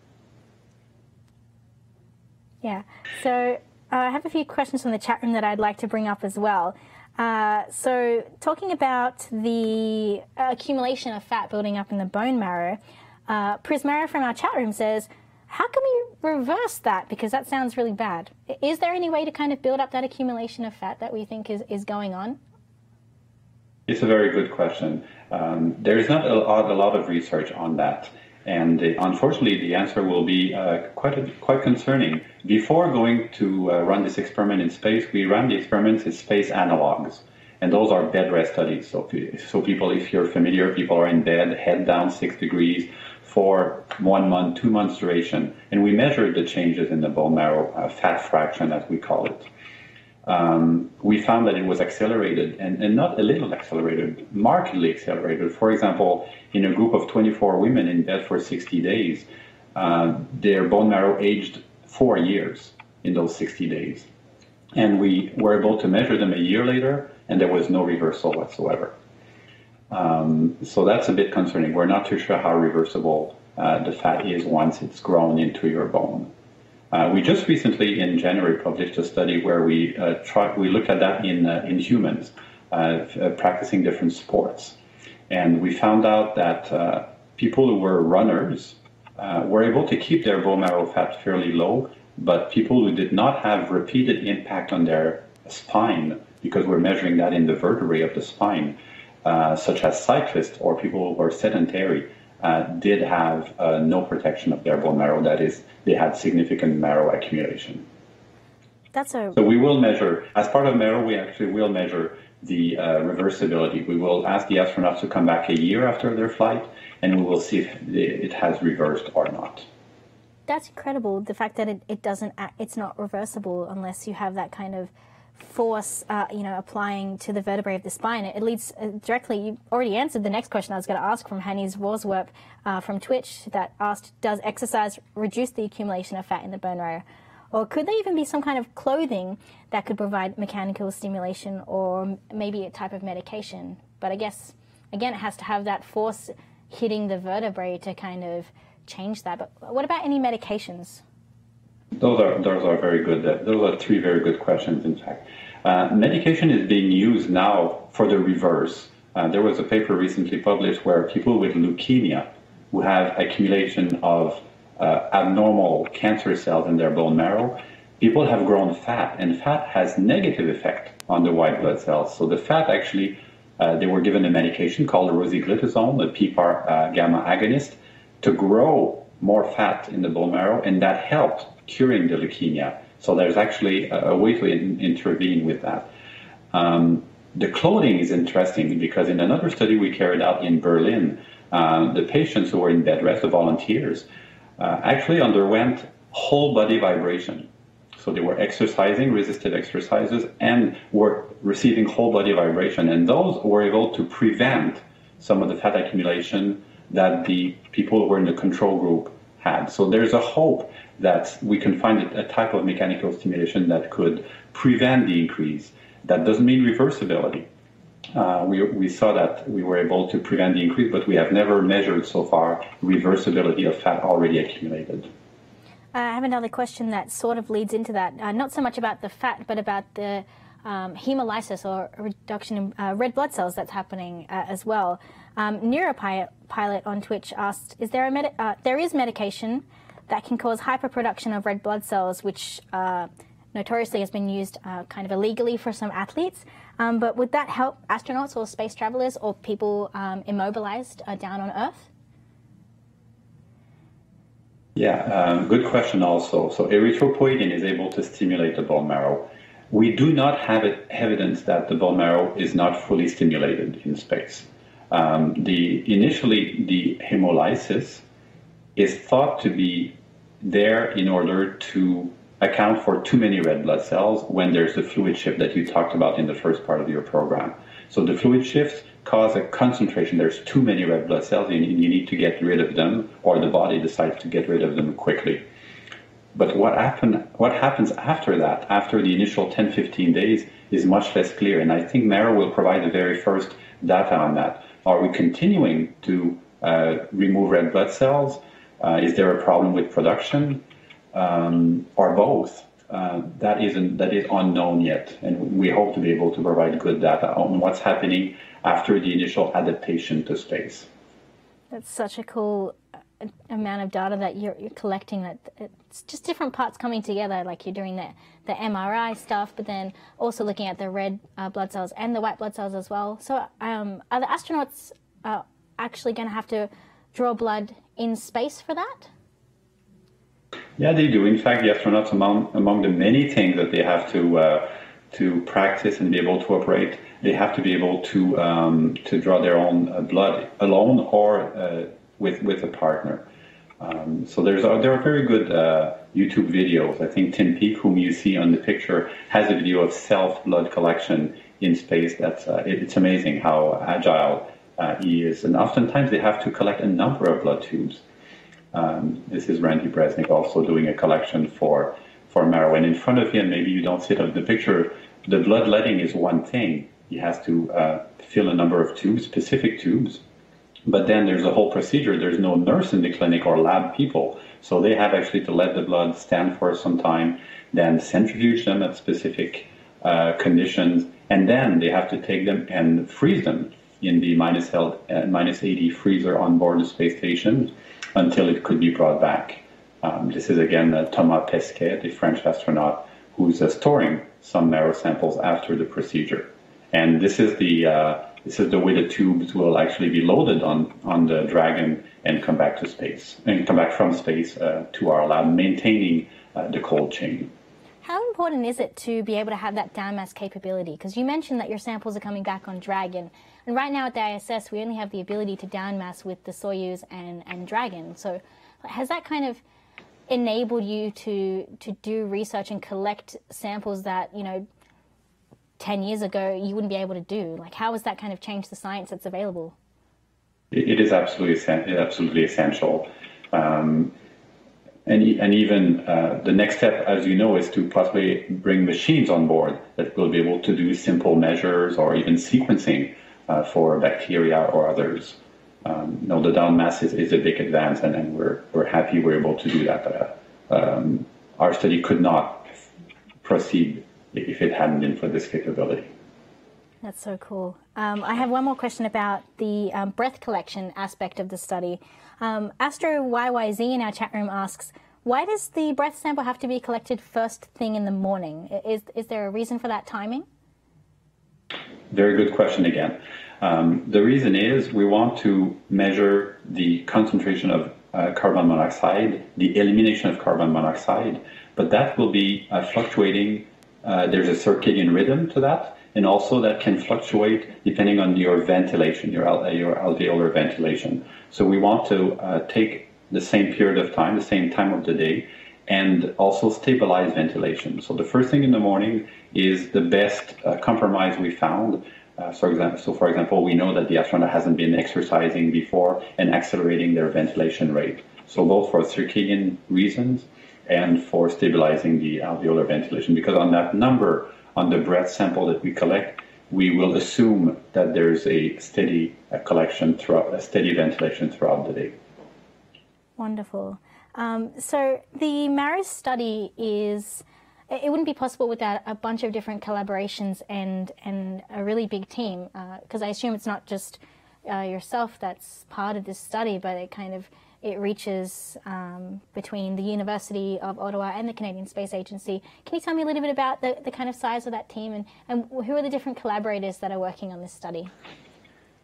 Yeah. So I have a few questions from the chat room that I'd like to bring up as well. So talking about the accumulation of fat building up in the bone marrow, Prismara from our chat room says, how can we reverse that? Because that sounds really bad. Is there any way to kind of build up that accumulation of fat that we think is going on? It's a very good question. There is not a lot of research on that. And unfortunately, the answer will be quite concerning. Before going to run this experiment in space, we ran the experiments in space analogs. And those are bed rest studies. So people, if you're familiar, people are in bed, head down 6 degrees for 1 month, 2 months duration. And we measured the changes in the bone marrow fat fraction, as we call it. We found that it was accelerated, and not a little accelerated, markedly accelerated. For example, in a group of 24 women in bed for 60 days, their bone marrow aged 4 years in those 60 days. And we were able to measure them a year later, and there was no reversal whatsoever. So that's a bit concerning. We're not too sure how reversible the fat is once it's grown into your bone. We just recently, in January, published a study where we looked at that in humans, practicing different sports. And we found out that people who were runners were able to keep their bone marrow fat fairly low, but people who did not have repeated impact on their spine, because we're measuring that in the vertebrae of the spine, such as cyclists or people who are sedentary, did have no protection of their bone marrow. That is, they had significant marrow accumulation. So we will measure, as part of marrow, we actually will measure the reversibility. We will ask the astronauts to come back a year after their flight, and we will see if it has reversed or not. That's incredible, the fact that it's not reversible unless you have that kind of force, applying to the vertebrae of the spine. It leads directly, you already answered the next question I was going to ask from Hannes Worswerp from Twitch that asked, does exercise reduce the accumulation of fat in the bone marrow? Or could there even be some kind of clothing that could provide mechanical stimulation, or maybe a type of medication? But I guess, again, it has to have that force hitting the vertebrae to kind of change that. But what about any medications? Those are very good. Those are 3 very good questions, in fact. Medication is being used now for the reverse. There was a paper recently published where people with leukemia who have accumulation of abnormal cancer cells in their bone marrow, people have grown fat, and fat has negative effect on the white blood cells. So the fat actually, they were given a medication called rosiglitazone, the PPAR gamma agonist, to grow more fat in the bone marrow, and that helped curing the leukemia. So there's actually a way to intervene with that. The clothing is interesting because in another study we carried out in Berlin, the patients who were in bed rest, the volunteers, actually underwent whole body vibration. So they were exercising, resistive exercises, and were receiving whole body vibration. And those were able to prevent some of the fat accumulation that the people who were in the control group had. So there's a hope that we can find a type of mechanical stimulation that could prevent the increase. That doesn't mean reversibility. we saw that we were able to prevent the increase, but we have never measured so far reversibility of fat already accumulated. I have another question that sort of leads into that. Not so much about the fat, but about the hemolysis or reduction in red blood cells that's happening as well. Neuropilot on Twitch asked, there is medication that can cause hyperproduction of red blood cells, which notoriously has been used kind of illegally for some athletes. But would that help astronauts or space travelers or people immobilized down on Earth? Yeah, good question also. So erythropoietin is able to stimulate the bone marrow. We do not have evidence that the bone marrow is not fully stimulated in space. Initially, the hemolysis is thought to be there in order to account for too many red blood cells when there's the fluid shift that you talked about in the first part of your program. So the fluid shifts cause a concentration. There's too many red blood cells and you need to get rid of them, or the body decides to get rid of them quickly. But what happens after that, after the initial 10-15 days, is much less clear. And I think Mara will provide the very first data on that. Are we continuing to remove red blood cells? Is there a problem with production? Or both? That is unknown yet. And we hope to be able to provide good data on what's happening after the initial adaptation to space. That's such a cool amount of data that you're collecting, that it's just different parts coming together, like you're doing the MRI stuff, but then also looking at the red blood cells and the white blood cells as well. So are the astronauts actually going to have to draw blood in space for that? Yeah, they do. In fact, the astronauts, among the many things that they have to practice and be able to operate, they have to be able to draw their own blood alone or with a partner. So there are very good YouTube videos. I think Tim Peake, whom you see on the picture, has a video of self-blood collection in space. It's amazing how agile he is. And oftentimes they have to collect a number of blood tubes. This is Randy Bresnik also doing a collection for marrow. And in front of him, maybe you don't see it on the picture, the bloodletting is one thing. He has to fill a number of tubes, specific tubes. But then there's a whole procedure. There's no nurse in the clinic or lab people. So they have actually to let the blood stand for some time, then centrifuge them at specific conditions, and then they have to take them and freeze them in the minus 80 freezer on board the space station until it could be brought back. This is again Thomas Pesquet, the French astronaut, who's storing some marrow samples after the procedure. And this is the way the tubes will actually be loaded on the Dragon and come back to space, and come back from space to our lab, maintaining the cold chain. How important is it to be able to have that down mass capability? Because you mentioned that your samples are coming back on Dragon, and right now at the ISS we only have the ability to down mass with the Soyuz and Dragon. So has that kind of enabled you to do research and collect samples that, 10 years ago you wouldn't be able to do? Like, how has that kind of changed the science that's available? It is absolutely essential. And even the next step, as you know, is to possibly bring machines on board that will be able to do simple measures or even sequencing for bacteria or others. The down mass is a big advance, and we're happy we're able to do that. Our study could not proceed if it hadn't been for this capability. That's so cool. I have one more question about the breath collection aspect of the study. Astro YYZ in our chat room asks, why does the breath sample have to be collected first thing in the morning? Is there a reason for that timing? Very good question again. The reason is we want to measure the concentration of carbon monoxide, the elimination of carbon monoxide, but that will be fluctuating. There's a circadian rhythm to that, and also that can fluctuate depending on your ventilation, your alveolar ventilation. So we want to take the same period of time, the same time of the day, and also stabilize ventilation. So the first thing in the morning is the best compromise we found. For example, we know that the astronaut hasn't been exercising before and accelerating their ventilation rate. So both for circadian reasons and for stabilizing the alveolar ventilation, because on that number on the breath sample that we collect, we will assume that there's a steady collection throughout, a steady ventilation throughout the day. Wonderful. So the MARIS study it wouldn't be possible without a bunch of different collaborations and a really big team, because I assume it's not just yourself that's part of this study, but it reaches between the University of Ottawa and the Canadian Space Agency. Can you tell me a little bit about the kind of size of that team and who are the different collaborators that are working on this study?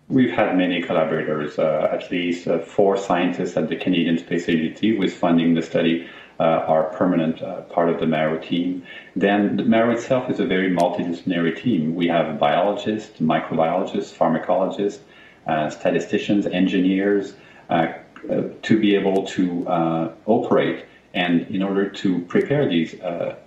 We've had many collaborators, at least 4 scientists at the Canadian Space Agency who is funding the study are permanent part of the MARO team. Then the MARO itself is a very multidisciplinary team. We have biologists, microbiologists, pharmacologists, statisticians, engineers, to be able to operate. And in order to prepare these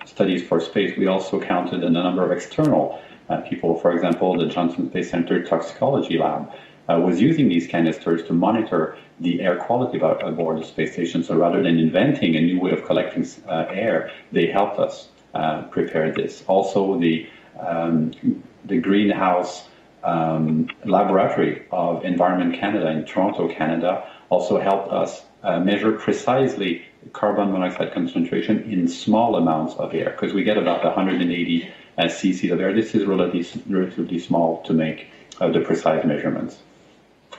studies for space, we also counted a number of external people. For example, the Johnson Space Center Toxicology Lab was using these canisters to monitor the air quality aboard the space station. So rather than inventing a new way of collecting air, they helped us prepare this. Also, the greenhouse laboratory of Environment Canada in Toronto, Canada, also helped us measure precisely carbon monoxide concentration in small amounts of air, because we get about 180 cc's of air. This is relatively small to make the precise measurements.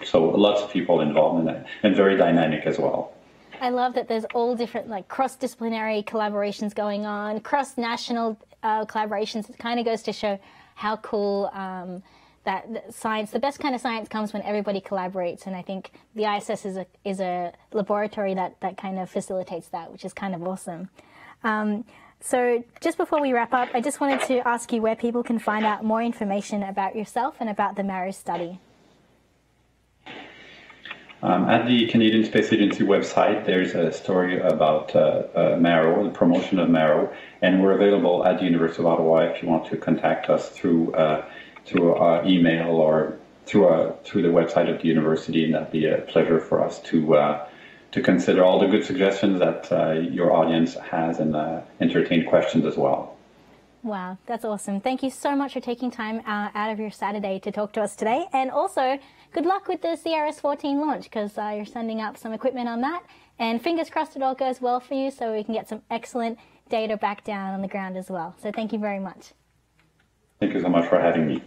So lots of people involved in that, and very dynamic as well. I love that there's all different cross-disciplinary collaborations going on, cross-national collaborations. It kind of goes to show how cool that science, the best kind of science comes when everybody collaborates, and I think the ISS is a laboratory that kind of facilitates that, which is kind of awesome. So just before we wrap up, I just wanted to ask you where people can find out more information about yourself and about the MARIS study. At the Canadian Space Agency website, there's a story about MARO, the promotion of MARO, and we're available at the University of Ottawa if you want to contact us through our email or through the website of the university, and that'd be a pleasure for us to consider all the good suggestions that your audience has and entertain questions as well. Wow, that's awesome. Thank you so much for taking time out of your Saturday to talk to us today. And also, good luck with the CRS-14 launch, because you're sending up some equipment on that. And fingers crossed it all goes well for you so we can get some excellent data back down on the ground as well. So thank you very much. Thank you so much for having me.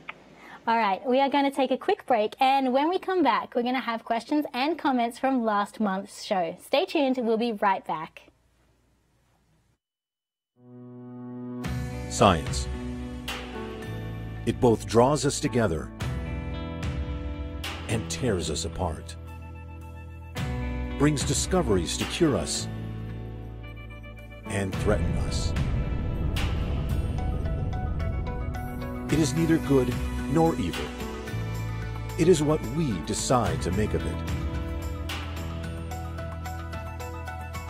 All right, we are going to take a quick break, and when we come back, we're going to have questions and comments from last month's show. Stay tuned, we'll be right back. Science. It both draws us together and tears us apart. Brings discoveries to cure us and threaten us. It is neither good nor evil. It is what we decide to make of it.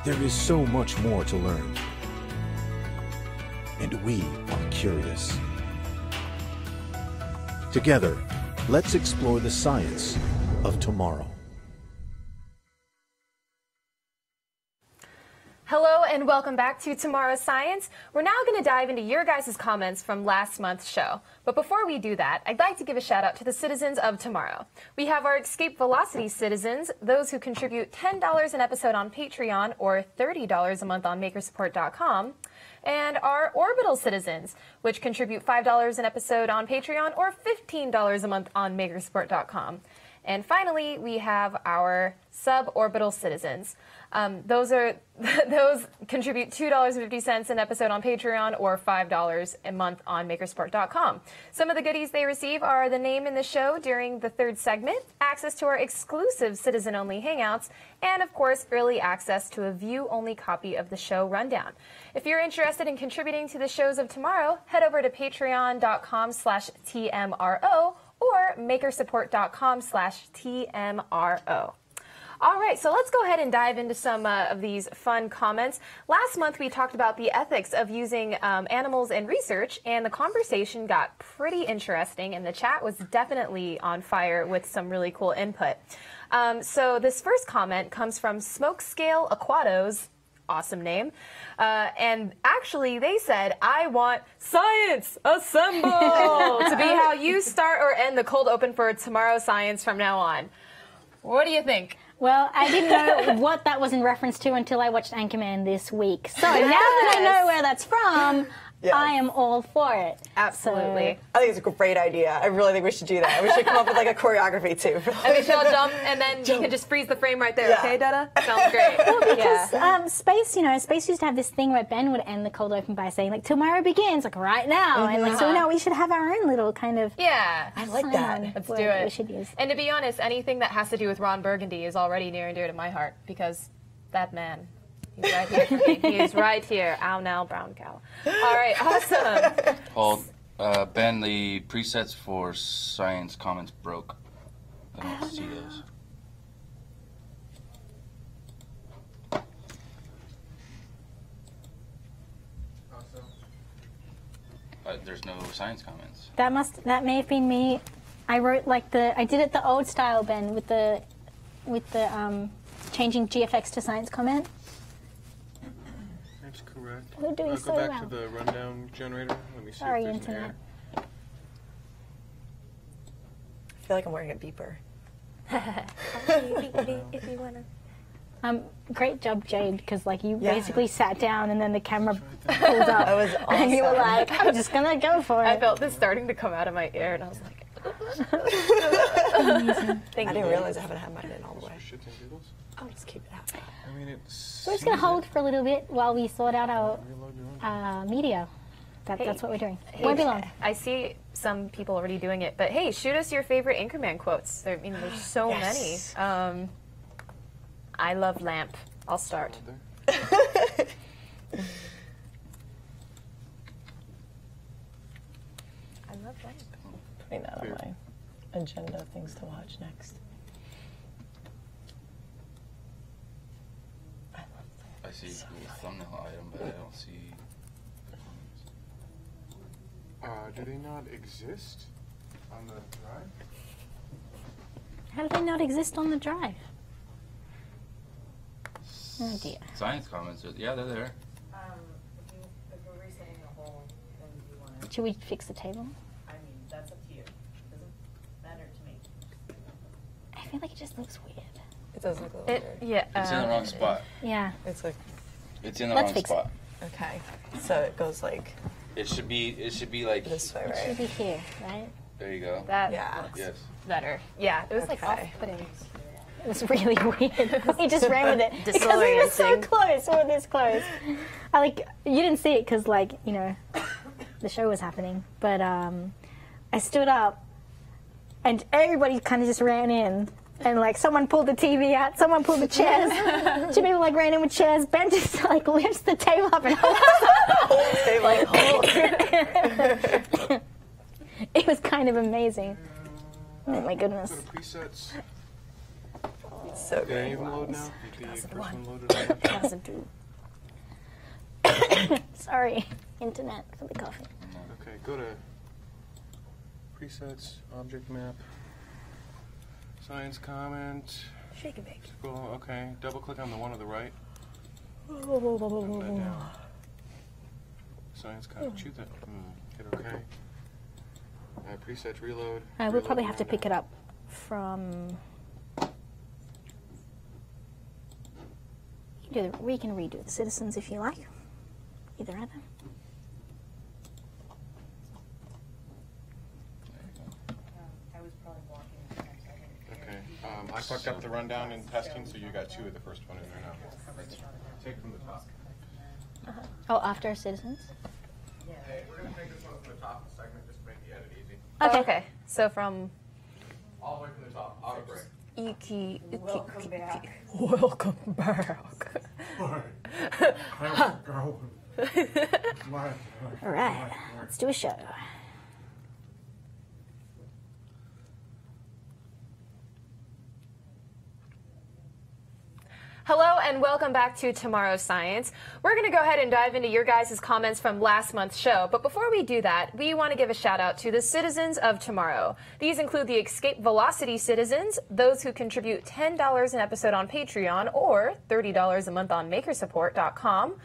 There is so much more to learn, and we are curious. Together, let's explore the science of tomorrow. Hello and welcome back to Tomorrow's Science. We're now going to dive into your guys' comments from last month's show. But before we do that, I'd like to give a shout out to the citizens of tomorrow. We have our Escape Velocity citizens, those who contribute $10 an episode on Patreon or $30 a month on makersupport.com, and our Orbital citizens, which contribute $5 an episode on Patreon or $15 a month on makersupport.com. And finally, we have our suborbital citizens. Those contribute $2.50 an episode on Patreon or $5 a month on makersupport.com. Some of the goodies they receive are the name in the show during the third segment, access to our exclusive citizen-only hangouts, and of course, early access to a view-only copy of the show rundown. If you're interested in contributing to the shows of tomorrow, head over to patreon.com/TMRO or makersupport.com/TMRO. All right, so let's go ahead and dive into some of these fun comments. Last month, we talked about the ethics of using animals in research, and the conversation got pretty interesting, and the chat was definitely on fire with some really cool input. So this first comment comes from Smokescale Aquatos Awesome name. And actually, they said, I want science assemble to be how you start or end the cold open for Tomorrow Science from now on. What do you think? Well, I didn't know what that was in reference to until I watched Anchorman this week. So now that I know where that's from, I am all for it. Absolutely. I think it's a great idea. I really think we should do that. We should come up with like a choreography too. And we should all jump, and then you can just freeze the frame right there. Okay, Dada? Sounds great. Well, because space, space used to have this thing where Ben would end the cold open by saying, like, tomorrow begins, like, right now. And, like, so now we should have our own little kind of... Yeah. I like that. Let's do it. We should use. And to be honest, anything that has to do with Ron Burgundy is already near and dear to my heart, because that man... He's right here for me. He is right here. Ow, now, brown cow. All right, awesome. Paul, Ben, the presets for science comments broke. I don't see those. There's no science comments. That may have been me. I wrote like I did it the old style, Ben, with the changing GFX to science comment. That's correct. We're doing I'll so go back well. to the rundown generator. Let me see Sorry, if there's an internet. error. I feel like I'm wearing a beeper. If you wanna. Great job, Jade, because like you Yeah. basically sat down and then the camera pulled up. That was awesome. And you were like, I'm just gonna go for it. I felt this starting to come out of my ear, and I was like, I didn't realize I haven't had mine in all the way. Shits and giggles. I'll just keep it out. I mean, it's. So we're just gonna hold for a little bit while we sort out our media. That's what we're doing. Won't be long. I see some people already doing it, but hey, shoot us your favorite Anchorman quotes. There's so many. I love lamp. I'll start. I love lamp. Putting that on my agenda of things to watch next. I see the thumbnail item, but I don't see. Do they not exist on the drive? How do they not exist on the drive? Oh dear. Science comments, yeah, they're there. If we're resetting the whole, then do you want to? Should we fix the table? I mean, that's up to you. It doesn't matter to me. I feel like it just looks weird. It does look a little weird. Yeah. It's in the wrong spot. Yeah. It's like. It's in the Let's wrong fix spot. Okay. So it goes like. It should be like this way, It should right? be here, right? There you go. That Yeah. Yes. better. Yeah, it was like Okay. off-putting. It was really weird. He just ran with it because we were so close. We were this close. You didn't see it because the show was happening. But I stood up, and everybody kind of just ran in. And someone pulled the TV out, someone pulled the chairs. Two people ran in with chairs. Ben just lifts the table up and it was kind of amazing. Oh my goodness. Go to presets. So Did any of them load now? Did the first one loaded already? Sorry, internet for the coffee. Okay, go to presets, object map, science comment. Shake and bake. Scroll, okay, double click on the one on the right. Oh. Dump that down. Science comment, choose that. Hit OK. Presets reload. We'll probably have to pick it up from. We can redo the citizens if you like. Either of them. I was probably walking. Okay. I fucked up the rundown in testing, so you got 2 of the first one in there now. Take from the top. Oh, after citizens? Hey, we're going to take this one from the top of the segment just to make the edit easy. Okay. So from All the way from the top, auto break. Welcome back. Welcome back. All right, let's do a show. Hello and welcome back to Tomorrow Science. We're going to go ahead and dive into your guys' comments from last month's show. But before we do that, we want to give a shout out to the citizens of tomorrow. These include the Escape Velocity citizens, those who contribute $10 an episode on Patreon or $30 a month on makersupport.com.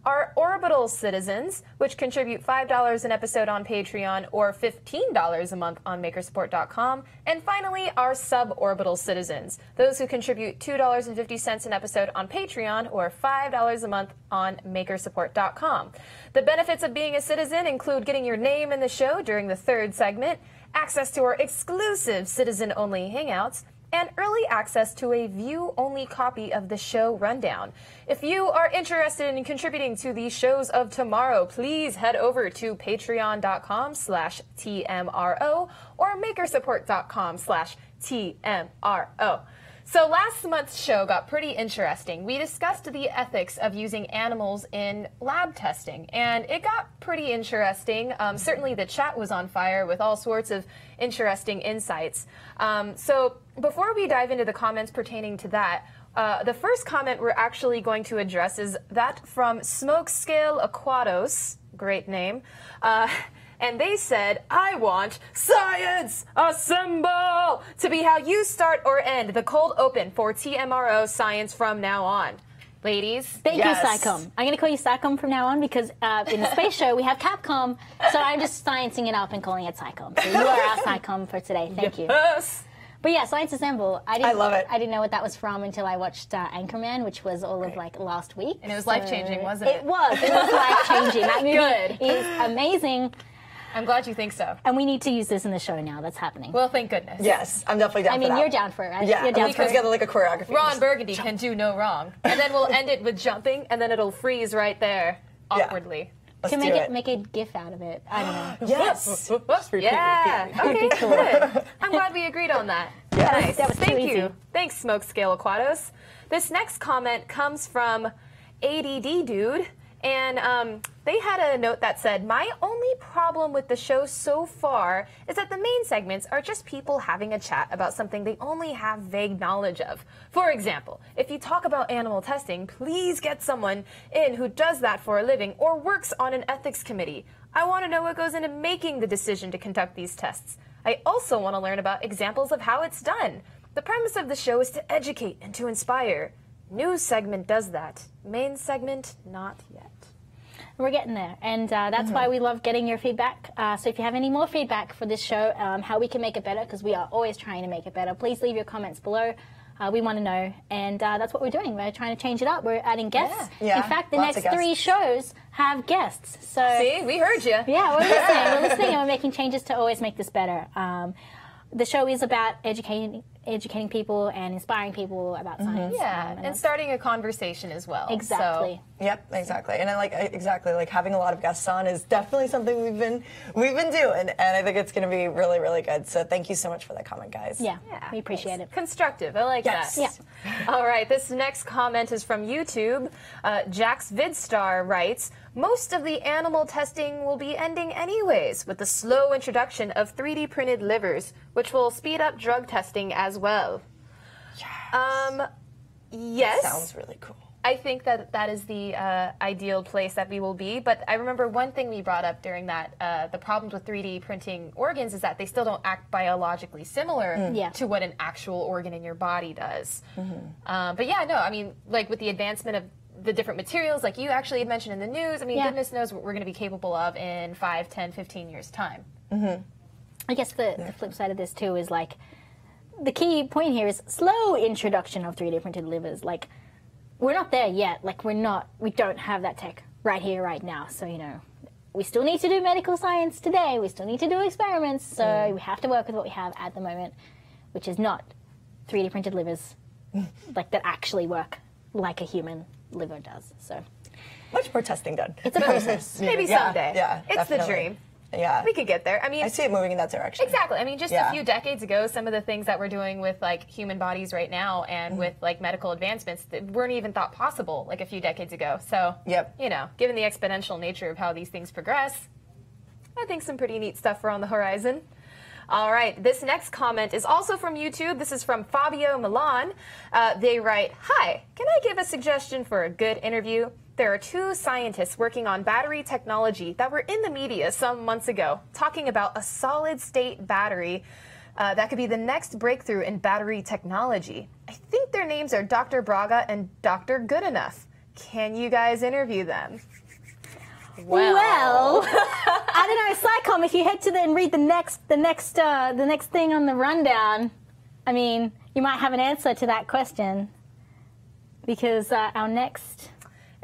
Our orbital citizens, which contribute $5 an episode on Patreon or $15 a month on makersupport.com. And finally, our suborbital citizens, those who contribute $2.50 an episode on Patreon or $5 a month on makersupport.com. The benefits of being a citizen include getting your name in the show during the third segment, access to our exclusive citizen-only hangouts, and early access to a view-only copy of the show rundown. If you are interested in contributing to the shows of tomorrow, please head over to patreon.com/TMRO or makersupport.com/TMRO. So last month's show got pretty interesting. We discussed the ethics of using animals in lab testing, and it got pretty interesting. Certainly the chat was on fire with all sorts of interesting insights. So before we dive into the comments pertaining to that, the first comment we're actually going to address is that from Smokescale Aquatos, great name, and they said, I want science assemble to be how you start or end the cold open for TMRO science from now on. Ladies. Thank you, SciComm. I'm going to call you SciComm from now on because in the space show we have Capcom, so I'm just sciencing it up and calling it SciComm. So you are our SciComm for today. Thank you. Yes. But yeah, Science Assemble. I love it. I didn't know what that was from until I watched Anchorman, which was all of like last week. And it was life-changing, wasn't it? It was life-changing. That movie is amazing. I'm glad you think so. And we need to use this in the show now. That's happening. Well, thank goodness. Yes, I'm definitely down for that. I mean, you're down for it, right? Yeah, you're down we put together like a choreography. Ron Burgundy can do no wrong. And then we'll end it with jumping, and then it'll freeze right there, awkwardly. To make a GIF out of it. I don't know. Yes. Yeah. Okay, good. I'm glad we agreed on that. Nice. That was Thank too you. easy. Thanks, Smokescale Aquatos. This next comment comes from ADD Dude. And they had a note that said, my only problem with the show so far is that the main segments are just people having a chat about something they only have vague knowledge of. For example, if you talk about animal testing, please get someone in who does that for a living or works on an ethics committee. I want to know what goes into making the decision to conduct these tests. I also want to learn about examples of how it's done. The premise of the show is to educate and to inspire. News segment does that. Main segment, not yet. We're getting there, and that's why we love getting your feedback. So if you have any more feedback for this show, how we can make it better, because we are always trying to make it better, please leave your comments below. We want to know, and that's what we're doing. We're trying to change it up. We're adding guests. Yeah. In fact, the next 3 shows have guests. So see, we heard you. Yeah, we're listening. We're listening, and we're making changes to always make this better. The show is about educating people and inspiring people about science. Yeah, and starting a conversation as well. Exactly. So. Yep, exactly. And I like having a lot of guests on is definitely something we've been doing, and I think it's going to be really, really good. So thank you so much for that comment, guys. Yeah, we appreciate it. Constructive. I like that. Yeah. All right, this next comment is from YouTube. Jax Vidstar writes, most of the animal testing will be ending anyways with the slow introduction of 3D printed livers, which will speed up drug testing as well. Yes. Sounds really cool. I think that is the ideal place that we will be. But I remember one thing we brought up during that, the problems with 3D printing organs is that they still don't act biologically similar to what an actual organ in your body does. But yeah, no, I mean, like with the advancement of the different materials, like you actually had mentioned in the news, I mean, goodness knows what we're going to be capable of in 5, 10, 15 years' time. I guess the flip side of this, too, is like, the key point here is slow introduction of 3D printed livers. Like, we're not there yet. Like, we don't have that tech right here, right now. So, you know, we still need to do medical science today. We still need to do experiments. So we have to work with what we have at the moment, which is not 3D printed livers, like, that actually work like a human liver does. So much more testing done. It's a process. Maybe someday. Yeah, it's definitely. the dream. Yeah. We could get there. I mean, I see it moving in that direction. Exactly. I mean, just a few decades ago, some of the things that we're doing with like human bodies right now and with like medical advancements that weren't even thought possible like a few decades ago. So, you know, given the exponential nature of how these things progress, I think some pretty neat stuff are on the horizon. All right, this next comment is also from YouTube. This is from Fabio Milan. They write, "Hi, can I give a suggestion for a good interview? There are two scientists working on battery technology that were in the media some months ago, talking about a solid-state battery that could be the next breakthrough in battery technology. I think their names are Dr. Braga and Dr. Goodenough. Can you guys interview them?" Well, I don't know, Psycom, if you head to and read the next thing on the rundown, I mean, you might have an answer to that question. Because our next...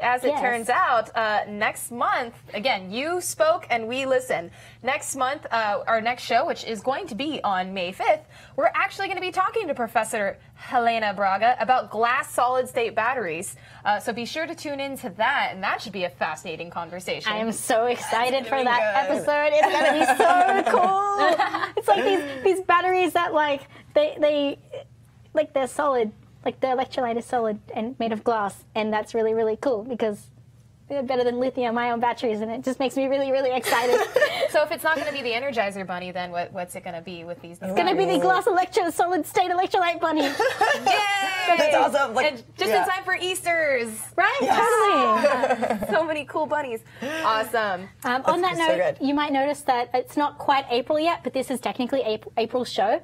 As it turns out, next month, again, you spoke and we listened. Next month, our next show, which is going to be on May 5th, we're actually going to be talking to Professor Helena Braga about glass solid-state batteries. So be sure to tune into that, and that should be a fascinating conversation. I am so excited for that episode. It's going to be so cool. It's like these batteries that, like, they're solid. Like, the electrolyte is solid and made of glass, and that's really, really cool because they're better than lithium-ion batteries, and it just makes me really, really excited. So if it's not going to be the Energizer Bunny, then what's it going to be with these? It's going to be the glass solid-state electrolyte bunny. Yay! That's awesome. Like, and just in time for Easter's. Right? Yes. Totally. So many cool bunnies. Awesome. On that note, you might notice that it's not quite April yet, but this is technically April's show.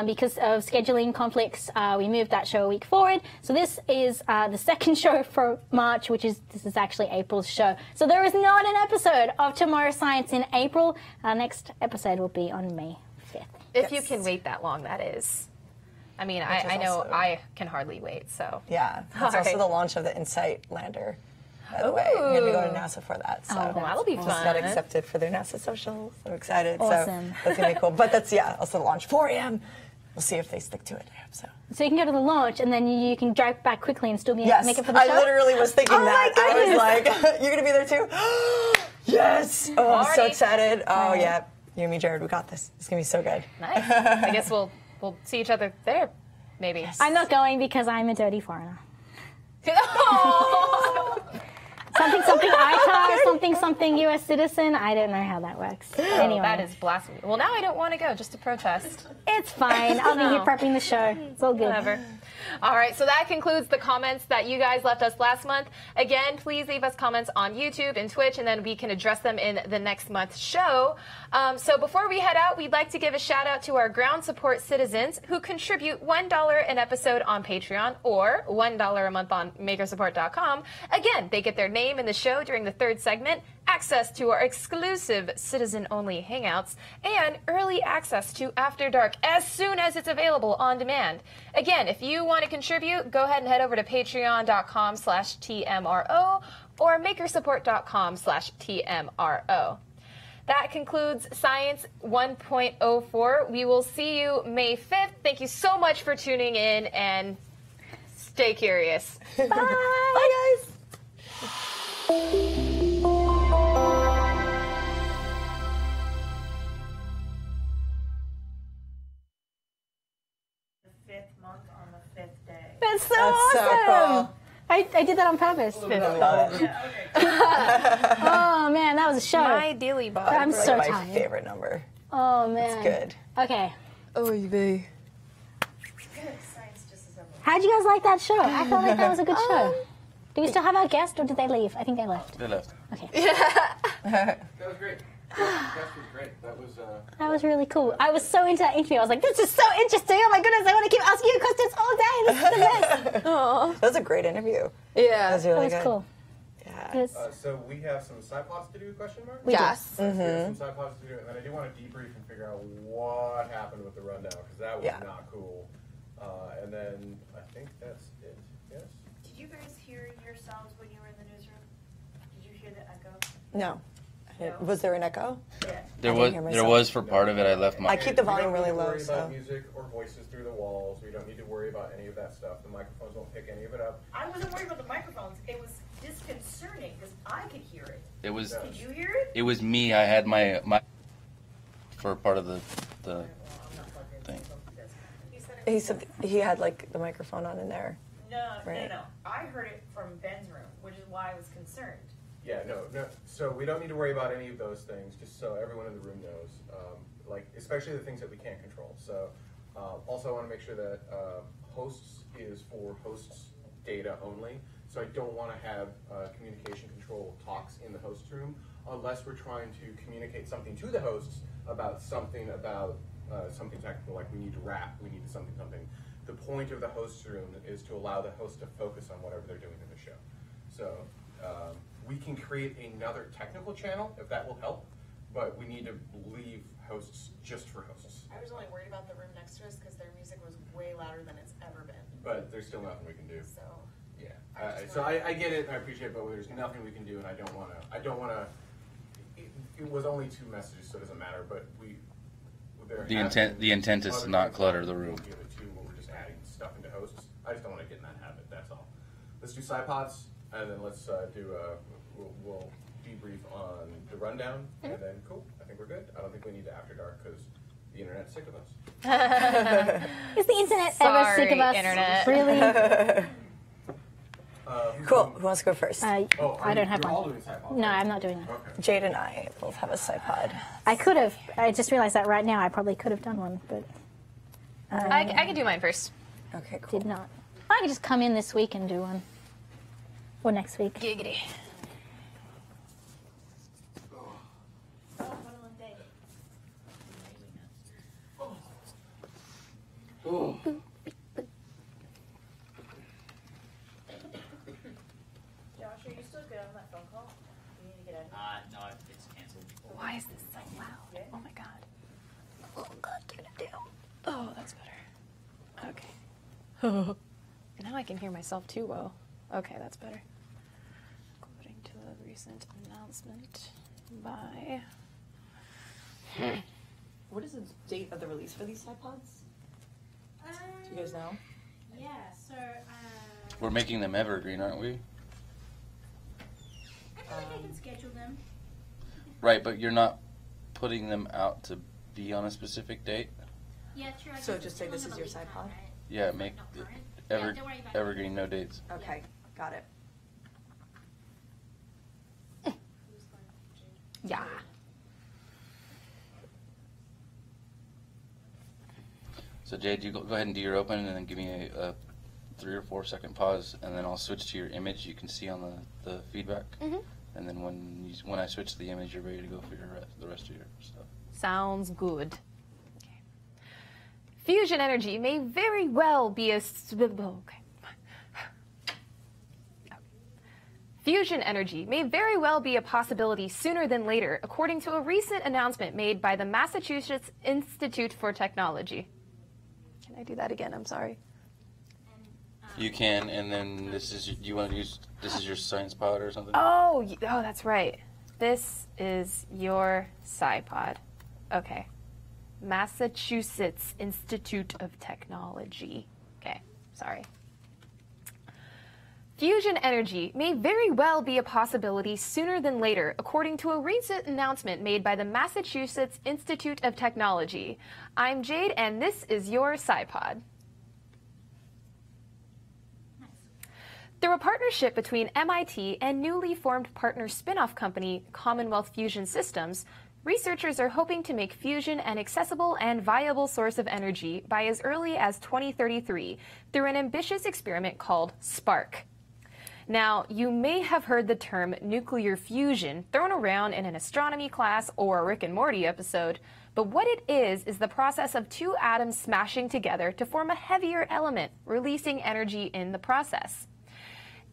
Because of scheduling conflicts, we moved that show a week forward. So this is the second show for March, this is actually April's show. So there is not an episode of Tomorrow Science in April. Our next episode will be on May 5th. If you can wait that long, that is. I mean, I know I can hardly wait, so. Yeah, it's also the launch of the InSight lander, by the way. We're going to be going to NASA for that. So that'll be fun. Just got accepted for their NASA socials. I'm excited. Awesome. So that's going to be cool. But that's, also the launch, 4 a.m. We'll see if they stick to it. I hope so. So you can go to the launch, and then you can drive back quickly and still make it for the show? I literally was thinking that. I was like, you're going to be there too? Yes! Oh, I'm so excited. Oh, yeah. You and me, Jared, we got this. It's going to be so good. Nice. I guess we'll see each other there, maybe. Yes. I'm not going because I'm a dirty foreigner. Something ITAR, something U.S. citizen. I don't know how that works. Anyway. That is blasphemy. Well, now I don't want to go just to protest. It's fine. I'll be here prepping the show. It's all good. Whatever. All right, so that concludes the comments that you guys left us last month. Again, please leave us comments on YouTube and Twitch, and then we can address them in the next month's show. So before we head out, we'd like to give a shout out to our ground support citizens who contribute $1 an episode on Patreon or $1 a month on makersupport.com. Again, they get their name in the show during the third segment, access to our exclusive citizen-only hangouts, and early access to After Dark as soon as it's available on demand. Again, if you want to contribute, go ahead and head over to patreon.com/TMRO or makersupport.com/TMRO. That concludes Science 1.04. We will see you May 5th. Thank you so much for tuning in, and stay curious. Bye. Bye, guys. That's so awesome. So cool. I did that on purpose. Oh man, that was a show. My dealy bob. I'm so my tired. favorite number. Oh man, it's good. Okay. Oh, you be. How'd you guys like that show? I felt like that was a good show. Do we still have our guest, or did they leave? I think they left. They left. Okay. That was great. That was great. That was really cool. I was so into that interview. I was like, this is so interesting. Oh my goodness, I want to keep asking you questions all day. This is the best. That was a great interview. Yeah. That was really good. Cool. Yeah. So we have some sci-plots to do, question mark? Yes. We have some sci-plots to do, and then I do want to debrief and figure out what happened with the rundown, because that was not cool. And then I think that's it. Yes? Did you guys hear yourselves when you were in the newsroom? Did you hear the echo? No. Was there an echo? Yeah. There was for part of it. I left my. I keep the volume really low. We don't need to worry about music or voices through the walls. We don't need to worry about any of that stuff. The microphones won't pick any of it up. I wasn't worried about the microphones. It was disconcerting because I could hear it. It was. Did you hear it? It was me. I had my for part of the thing. He said he had like the microphone on in there. No, right? no. I heard it from Ben's room, which is why I was concerned. Yeah, no. So we don't need to worry about any of those things, just so everyone in the room knows, like especially the things that we can't control. So also I want to make sure that hosts is for hosts data only. So I don't want to have communication control talks in the host room unless we're trying to communicate something to the hosts about something technical, like we need to wrap, we need something. The point of the host room is to allow the host to focus on whatever they're doing in the show. So we can create another technical channel if that will help, but we need to leave hosts just for hosts. I was only worried about the room next to us because their music was way louder than it's ever been. But there's still nothing we can do. So yeah, I get it and I appreciate it, but there's nothing we can do, and I don't want to. It was only 2 messages, so it doesn't matter. But the intent is to not clutter the room. Give it to when we're just adding stuff into hosts. I just don't want to get in that habit. That's all. Let's do SciPods, and then let's we'll debrief on the rundown, and then cool. I think we're good. I don't think we need to After Dark because the internet's sick of us. Is the internet ever sick of us? Internet. Really? Cool. Who wants to go first? I don't have You're all one. doing SciPods, No, right? I'm not doing that. Okay. Jade and I both have a SciPod. I could have. I just realized that right now. I probably could have done one, but I can do mine first. Okay, cool. did not. I could just come in this week and do one. Or next week. Giggity. Josh, are you still good on that phone call? You need to get out of here. No, it's canceled. Why is this so loud? Oh my god. Oh God, turn it down. Oh, that's better. Okay. Now I can hear myself too well. Okay, that's better. According to a recent announcement by... What is the date of the release for these SciPods? Do you guys know? Yeah, so We're making them evergreen, aren't we? I feel like I can schedule them. Right, but you're not putting them out to be on a specific date? Yeah, true. So just say this is your SciPod? Yeah, make it evergreen, no dates. Okay, got it. Yeah. So Jade, you go ahead and do your open, and then give me a 3 or 4 second pause, and then I'll switch to your image. You can see on the feedback, and then when I switch to the image, you're ready to go for the rest of your stuff. Sounds good. Okay. Fusion energy may very well be a... Fusion energy may very well be a possibility sooner than later, according to a recent announcement made by the Massachusetts Institute for Technology. Can I do that again? I'm sorry. You can, and then this is your science pod or something? Oh, that's right. This is your SciPod. Okay. Massachusetts Institute of Technology. Okay, sorry. Fusion energy may very well be a possibility sooner than later, according to a recent announcement made by the Massachusetts Institute of Technology. I'm Jade, and this is your SciPod. Through a partnership between MIT and newly formed partner spin-off company Commonwealth Fusion Systems, researchers are hoping to make fusion an accessible and viable source of energy by as early as 2033 through an ambitious experiment called SPARK. Now, you may have heard the term nuclear fusion thrown around in an astronomy class or a Rick and Morty episode, but what it is the process of 2 atoms smashing together to form a heavier element, releasing energy in the process.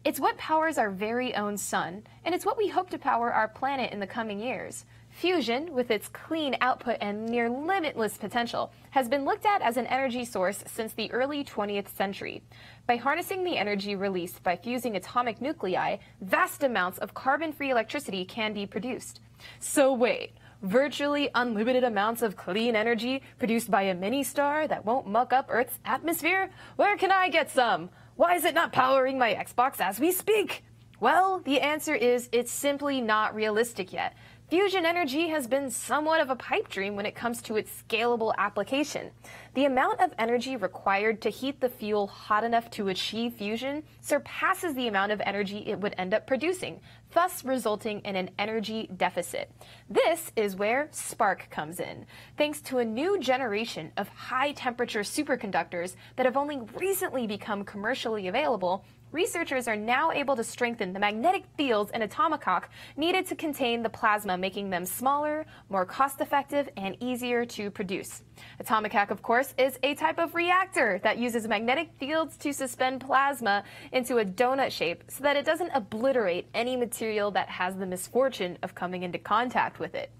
It's what powers our very own sun, and it's what we hope to power our planet in the coming years. Fusion, with its clean output and near limitless potential, has been looked at as an energy source since the early 20th century. By harnessing the energy released by fusing atomic nuclei, vast amounts of carbon-free electricity can be produced. So wait, virtually unlimited amounts of clean energy produced by a mini-star that won't muck up Earth's atmosphere? Where can I get some? Why is it not powering my Xbox as we speak? Well, the answer is it's simply not realistic yet. Fusion energy has been somewhat of a pipe dream when it comes to its scalable application. The amount of energy required to heat the fuel hot enough to achieve fusion surpasses the amount of energy it would end up producing, thus resulting in an energy deficit. This is where spark comes in. Thanks to a new generation of high-temperature superconductors that have only recently become commercially available, researchers are now able to strengthen the magnetic fields in a tomahawk needed to contain the plasma, making them smaller, more cost-effective, and easier to produce. A tomahawk, of course, is a type of reactor that uses magnetic fields to suspend plasma into a donut shape so that it doesn't obliterate any material that has the misfortune of coming into contact with it.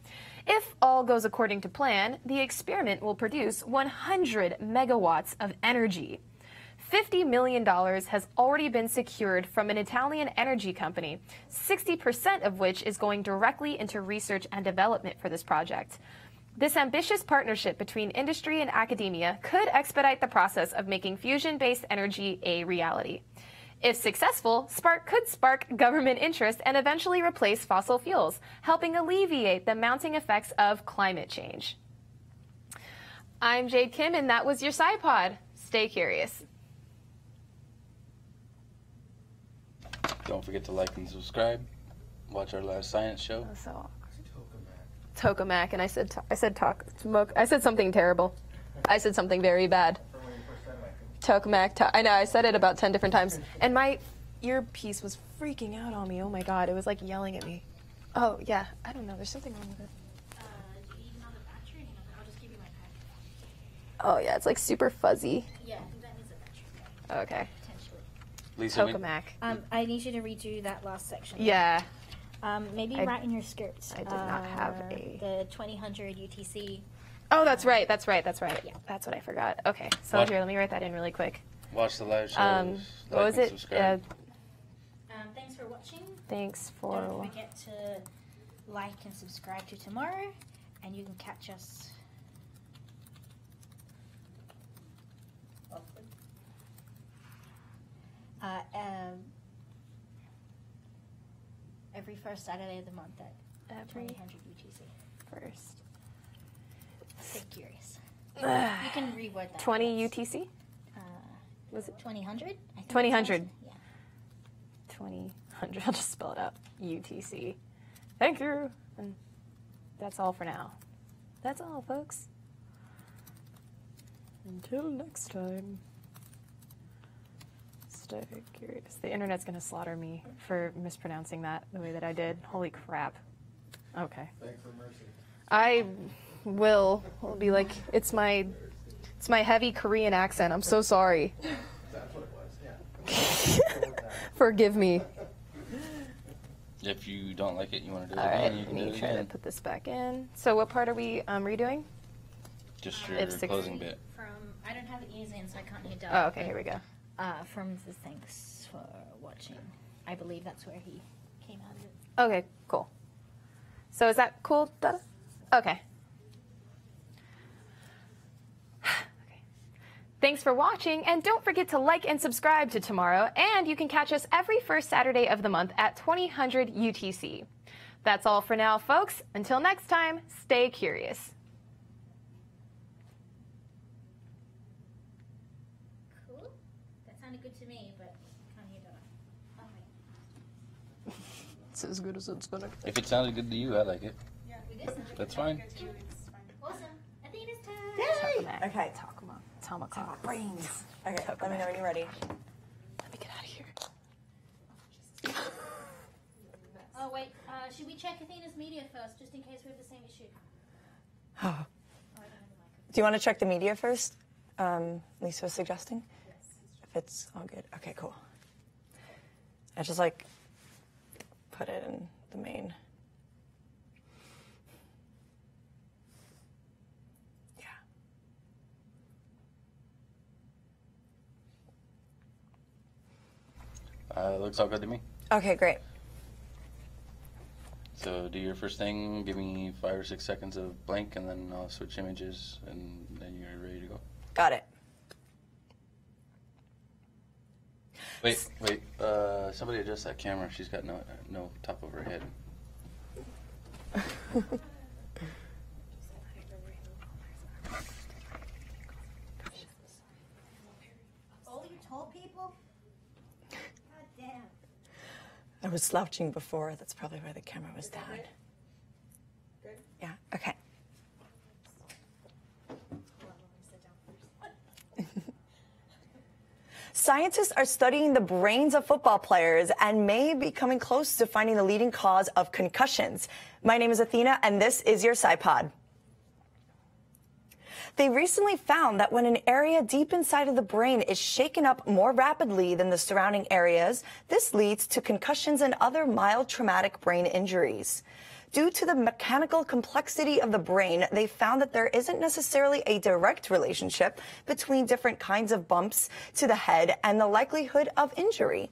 If all goes according to plan, the experiment will produce 100 megawatts of energy. $50 million has already been secured from an Italian energy company, 60% of which is going directly into research and development for this project. This ambitious partnership between industry and academia could expedite the process of making fusion-based energy a reality. If successful, SPARK could spark government interest and eventually replace fossil fuels, helping alleviate the mounting effects of climate change. I'm Jade Kim, and that was your SciPod. Stay curious. Don't forget to like and subscribe. Watch our last science show. That's so awkward. Tokamak, and I said something terrible. I said something very bad. Tokamak. I know. I said it about 10 different times, and my earpiece was freaking out on me. Oh my god, it was like yelling at me. Oh yeah, I don't know. There's something wrong with it. Do you need another battery? I'll just give you my pack. Oh yeah, it's like super fuzzy. Yeah, that needs a battery. Okay. Lisa, Tokamak. I need you to redo that last section. Yeah. Maybe right in your skirts. I did not have the 2000 UTC. Oh, that's right. That's right. Yeah. That's what I forgot. Okay, so What? here, let me write that in really quick. watch the live shows. What was it? Thanks for watching. Thanks for. Don't forget to like and subscribe to tomorrow, and you can catch us. Every first Saturday of the month at 2000 UTC. First. Stay curious. You can reword that. 20 UTC? Was it 2000? 2000. Yeah. 2000. I'll just spell it out. UTC. Thank you. And that's all for now. That's all, folks. Until next time. Stay curious. The internet's going to slaughter me for mispronouncing that the way that I did. Holy crap. Okay. Thanks for mercy. I will. I'll be like, it's my heavy Korean accent. I'm so sorry. That's what it was, yeah. Forgive me. If you don't like it, you want to do it All right, again, you can do let it me try to again. put this back in. So what part are we redoing? Just your If six- closing bit. I don't have the ears in, so I can't hear Doug. Oh, okay, here we go. From the thanks for watching. I believe that's where he came out of it. Okay, cool. So is that cool, Dada? Okay. Okay. Thanks for watching, and don't forget to like and subscribe to Tomorrow, and you can catch us every first Saturday of the month at 2000 UTC. That's all for now, folks. Until next time, stay curious. Cool. That sounded good to me, but I can't hear Doug. Oh, wait. It's as good as it's gonna. If it sounded good to you, I like it. Yeah, it is. That's fine. Awesome. Athena's turn. Okay. Tomahawk. Brains. Okay, let me know when you're ready. Let me get out of here. Oh, wait. Should we check Athena's media first, just in case we have the same issue? Do you want to check the media first? Lisa was suggesting? If it's all good. Okay, cool. I just put it in the main. Looks all good to me. Okay, great. So do your first thing, give me 5 or 6 seconds of blank, and then I'll switch images, and then you're ready to go. Got it. Wait, somebody adjust that camera. She's got no top of her head. Oh, you told people? God damn. I was slouching before. That's probably why the camera was down. Good? Yeah, okay. Scientists are studying the brains of football players and may be coming close to finding the leading cause of concussions. My name is Athena, and this is your SciPod. They recently found that when an area deep inside of the brain is shaken up more rapidly than the surrounding areas, this leads to concussions and other mild traumatic brain injuries. Due to the mechanical complexity of the brain, they found that there isn't necessarily a direct relationship between different kinds of bumps to the head and the likelihood of injury.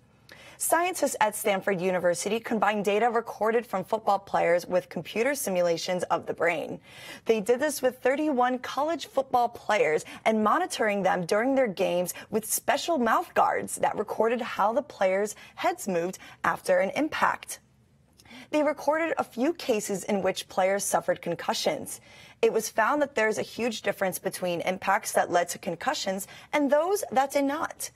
Scientists at Stanford University combined data recorded from football players with computer simulations of the brain. They did this with 31 college football players and monitoring them during their games with special mouth guards that recorded how the players' heads moved after an impact. They recorded a few cases in which players suffered concussions. It was found that there's a huge difference between impacts that led to concussions and those that did not.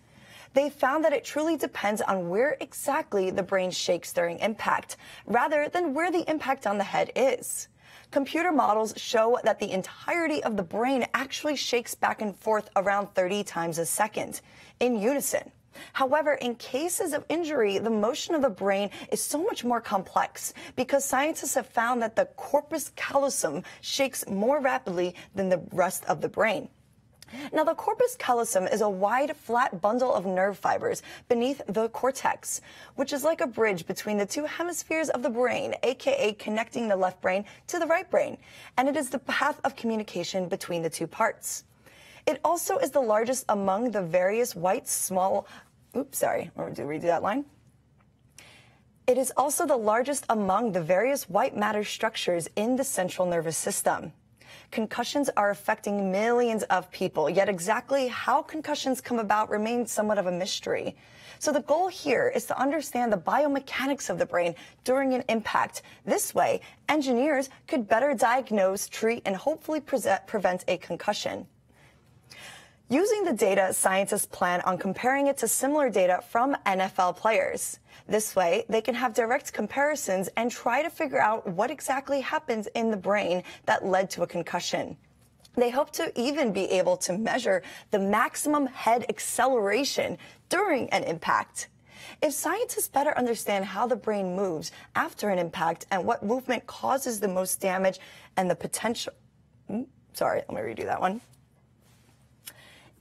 They found that it truly depends on where exactly the brain shakes during impact, rather than where the impact on the head is. Computer models show that the entirety of the brain actually shakes back and forth around 30 times a second, in unison. However, in cases of injury, the motion of the brain is so much more complex because scientists have found that the corpus callosum shakes more rapidly than the rest of the brain. Now, the corpus callosum is a wide, flat bundle of nerve fibers beneath the cortex, which is like a bridge between the two hemispheres of the brain, aka connecting the left brain to the right brain, and it is the path of communication between the two parts. It also is the largest among the various white small... Oops, sorry. Want to redo that line? It is also the largest among the various white matter structures in the central nervous system. Concussions are affecting millions of people, yet exactly how concussions come about remains somewhat of a mystery. So the goal here is to understand the biomechanics of the brain during an impact. This way, engineers could better diagnose, treat, and hopefully prevent a concussion. Using the data, scientists plan on comparing it to similar data from NFL players. This way, they can have direct comparisons and try to figure out what exactly happens in the brain that led to a concussion. They hope to even be able to measure the maximum head acceleration during an impact. If scientists better understand how the brain moves after an impact and what movement causes the most damage and the potential... Sorry, let me redo that one.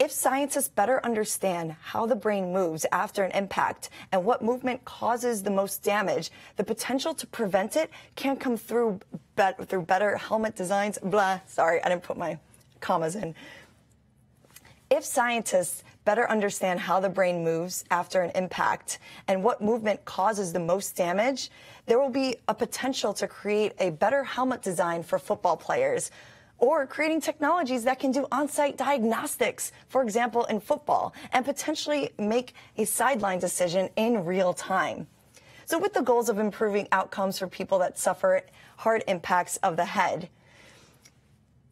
If scientists better understand how the brain moves after an impact and what movement causes the most damage, the potential to prevent it can come through better helmet designs. Sorry, I didn't put my commas in. If scientists better understand how the brain moves after an impact and what movement causes the most damage, there will be a potential to create a better helmet design for football players, or creating technologies that can do on-site diagnostics, for example, in football, and potentially make a sideline decision in real time. So with the goals of improving outcomes for people that suffer hard impacts of the head.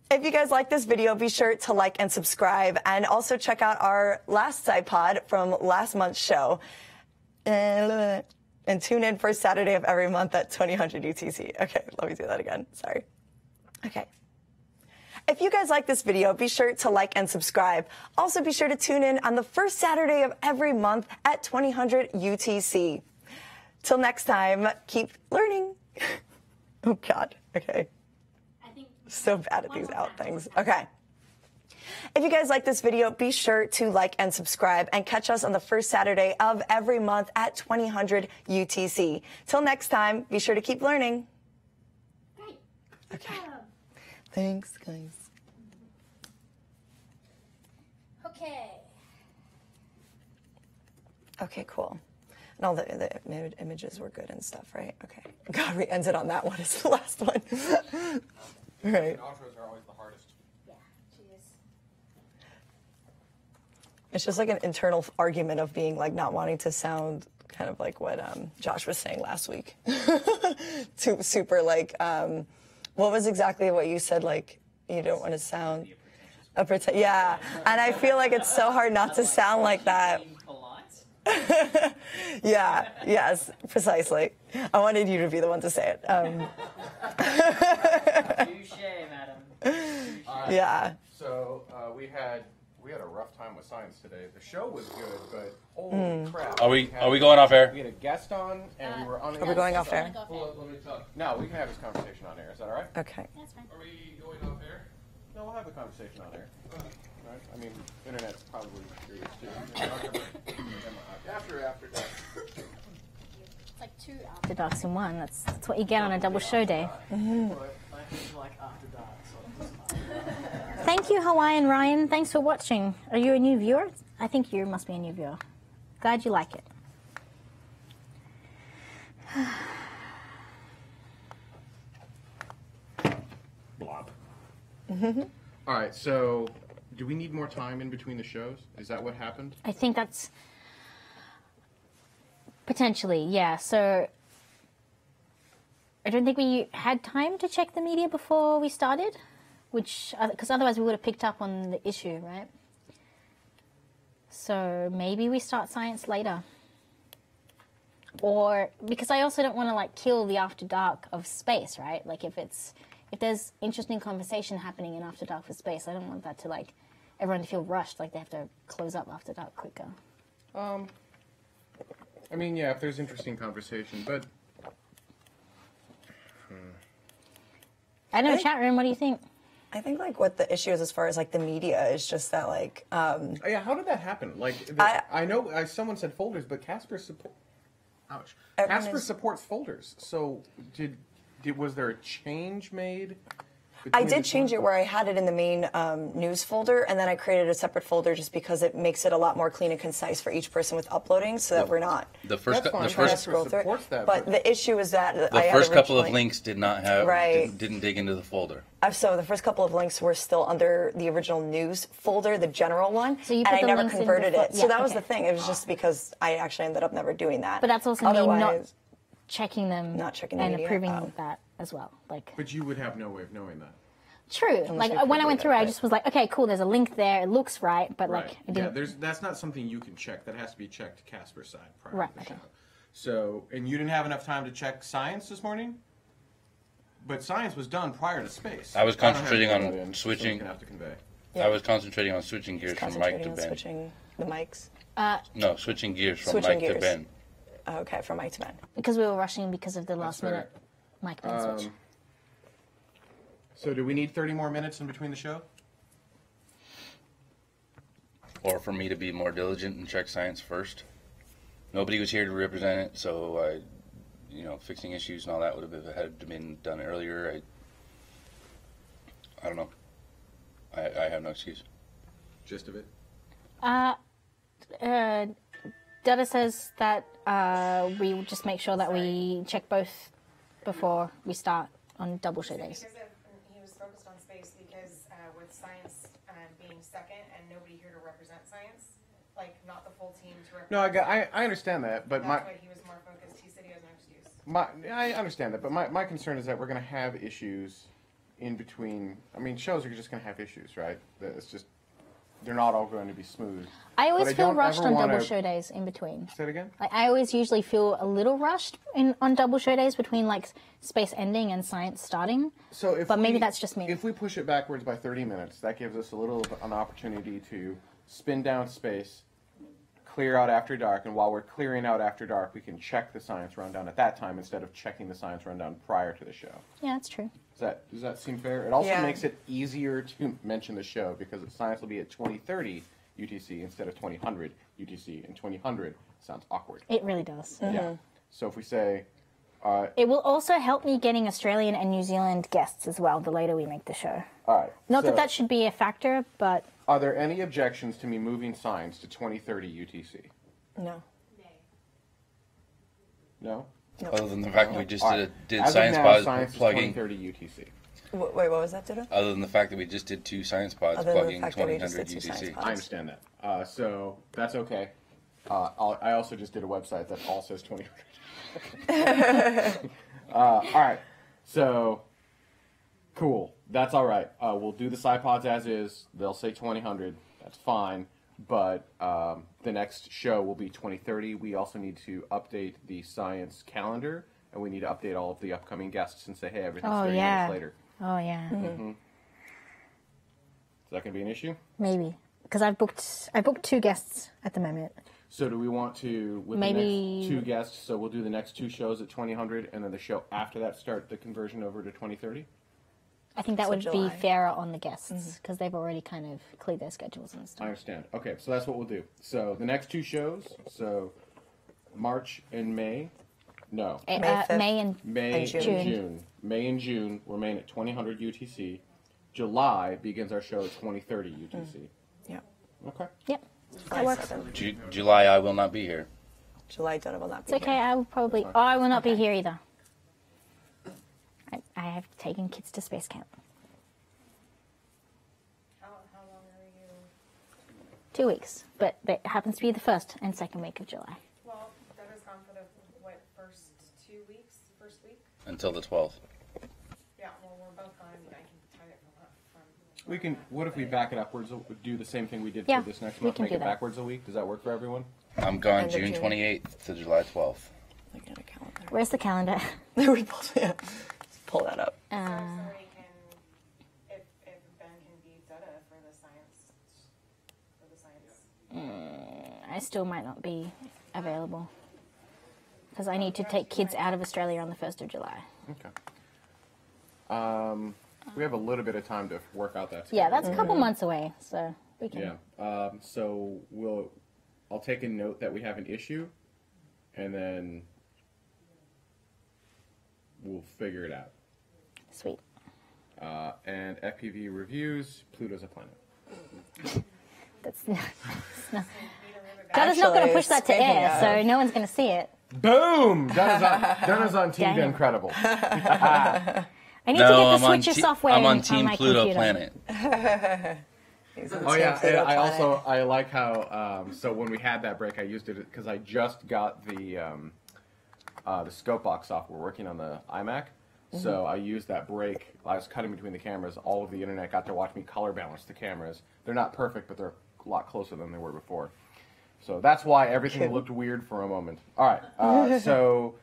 If you guys like this video, be sure to like and subscribe, and also check out our last SciPod from last month's show. And tune in for Saturday of every month at 2000 UTC. Okay, let me do that again. Sorry. Okay. If you guys like this video, be sure to like and subscribe. Also, be sure to tune in on the first Saturday of every month at 2000 UTC. Till next time, keep learning. Oh, God. Okay. So bad at these out things. Okay. If you guys like this video, be sure to like and subscribe and catch us on the first Saturday of every month at 2000 UTC. Till next time, be sure to keep learning. Okay. Thanks, guys. Okay. Okay, cool. And all the images were good and stuff, right? Okay. God, we ended on that one. It's the last one. Right. Outros are always the hardest. Yeah, cheers. It's just like an internal argument of being like not wanting to sound kind of like what Josh was saying last week. Super like What was exactly what you said? Like, you don't want to sound yeah, and I feel like it's so hard not to sound like that. Yeah, yes, precisely. I wanted you to be the one to say it. Touché, madam. Yeah. So we had a rough time with science today. The show was good, but holy crap! Are we going off air? We had a guest on, and we were on. Are we going off air? No, we can have this conversation on air. Is that all right? Okay. That's fine. Are we going off air? No, we'll have the conversation on air. Right? I mean, internet's probably curious too. After that. It's like 2 after darks in one. That's what you get on a double show day. Thank you, Hawaiian Ryan. Thanks for watching. Are you a new viewer? I think you must be a new viewer. Glad you like it. Blob. All right, so do we need more time in between the shows? Is that what happened? I think that's potentially, yeah. So I don't think we had time to check the media before we started, because otherwise we would have picked up on the issue, right? So maybe we start science later. Or because I also don't want to like kill the after dark of space, right? Like if there's interesting conversation happening in After Dark for space, I don't want that to like everyone to feel rushed, like they have to close up After Dark quicker. I mean, yeah, if there's interesting conversation, but I know, chat room. What do you think? I think like what the issue is as far as like the media is just that like. Yeah, how did that happen? Like, I know someone said folders, but Casper Casper supports folders. So was there a change made? I did change it where I had it in the main news folder, and then I created a separate folder just because it makes it a lot more clean and concise for each person with uploading, so that we're not trying to scroll through it. But the issue is that the first couple of links did not have didn't dig into the folder. So the first couple of links were still under the original news folder, the general one, so you and I never links converted it. Yeah, so that was the thing. It was just because I actually ended up never doing that. But that's also me not checking them, and media. approving that as well. Like, but you would have no way of knowing that. True. Like when I went through, I just was like, okay, cool. There's a link there. It looks right, but like, it didn't. Yeah, that's not something you can check. That has to be checked Casper's side prior to the show. Okay. So, and you didn't have enough time to check science this morning. But science was done prior to space. I was concentrating on switching. Have to convey. I was concentrating on switching gears from Mike to Ben. Switching the mics. No, switching gears from Mike to Ben. Okay, from Mike to Ben. Because we were rushing because of the last minute Mike Ben switch. So do we need 30 more minutes in between the show? Or for me to be more diligent and check science first? Nobody was here to represent it, so fixing issues and all that would have had been done earlier. I don't know. I have no excuse. Gist of it? Data says that we just make sure that we check both before we start on double show days. He was focused on space because with science being second and nobody here to represent science, like not the full team to represent. No, I understand that, but that's why he was more focused. He said he has no excuse. I understand that, but my concern is that we're going to have issues in between. I mean, shows are just going to have issues, right? It's just they're not all going to be smooth. I always feel rushed on double show days in between. Say it again? I always usually feel a little rushed on double show days between like space ending and science starting. But maybe that's just me. If we push it backwards by 30 minutes, that gives us an opportunity to spin down space, clear out After Dark, and while we're clearing out After Dark, we can check the science rundown at that time instead of checking the science rundown prior to the show. Yeah, that's true. Does that seem fair? It also makes it easier to mention the show because science will be at 2030 UTC instead of 2000 UTC, and 2000 sounds awkward. It really does. Mm-hmm. Yeah. So if we say... it will also help me getting Australian and New Zealand guests as well the later we make the show. All right. Not that should be a factor, but... Are there any objections to me moving science to 2030 UTC? No. No? Nope. Other than the fact that we just did As science of now, pods science plugging. 2030 UTC. Wait, what was that, Dida? Other than the fact that we just did 2 science pods plugging 2000 UTC. I understand that. So that's okay. I also just did a website that all says 2000. All right. So Cool. That's all right. We'll do the SciPods as is. They'll say 2000. That's fine. But the next show will be 2030. We also need to update the science calendar, and we need to update all of the upcoming guests and say, hey, everything's 30 minutes later. Oh, yeah. Mm-hmm. Is that going to be an issue? Maybe. Because I booked 2 guests at the moment. So do we want to, with the next 2 guests, so we'll do the next 2 shows at 2000, and then the show after that start the conversion over to 2030? I think that would be fairer on the guests, because they've already kind of cleared their schedules and stuff. I understand. Okay, so that's what we'll do. So the next 2 shows, so March and May, no. May and June. May and June, we're May at 2000 UTC. July begins our show at 2030 UTC. Yeah. Okay. Yep. That works. July, I will not be here. July, Donna will not be It's okay, here. I will probably... Oh, I will not be here either. I have taken kids to space camp. How long are you? 2 weeks, but it happens to be the 1st and 2nd week of July. Well, Deborah's gone for the, first 2 weeks? First week? Until the 12th. Yeah, well, we're both gone. I can tie it from We can, what if we back it upwards, do the same thing we did Yeah, for this next we month, can make do it that. backwards a week? Does that work for everyone? I'm gone End of June June. 28th to July 12th. Looking at a calendar. Where's the calendar? We both, yeah. Let's pull that up. So sorry, if Ben can be Dutta for the science. I still might not be available. Because I need to take kids out of Australia on the 1st of July. Okay. We have a little bit of time to work out that schedule. Yeah, that's a couple months away, so we can... Yeah. So I'll take a note that we have an issue, and then we'll figure it out. Sweet. And FPV reviews, Pluto's a planet. That's not... Dutta's not going to push that to air, so no one's going to see it. Boom! Donna's on Team Damn. Incredible. I need to get the switcher software I'm on on Team my Pluto computer. Planet. Oh yeah, and I like how so when we had that break, I used it because I just got the scope box software working on the iMac. So I used that break. I was cutting between the cameras. All of the internet got to watch me color balance the cameras. They're not perfect, but they're a lot closer than they were before. So that's why everything looked weird for a moment. All right, so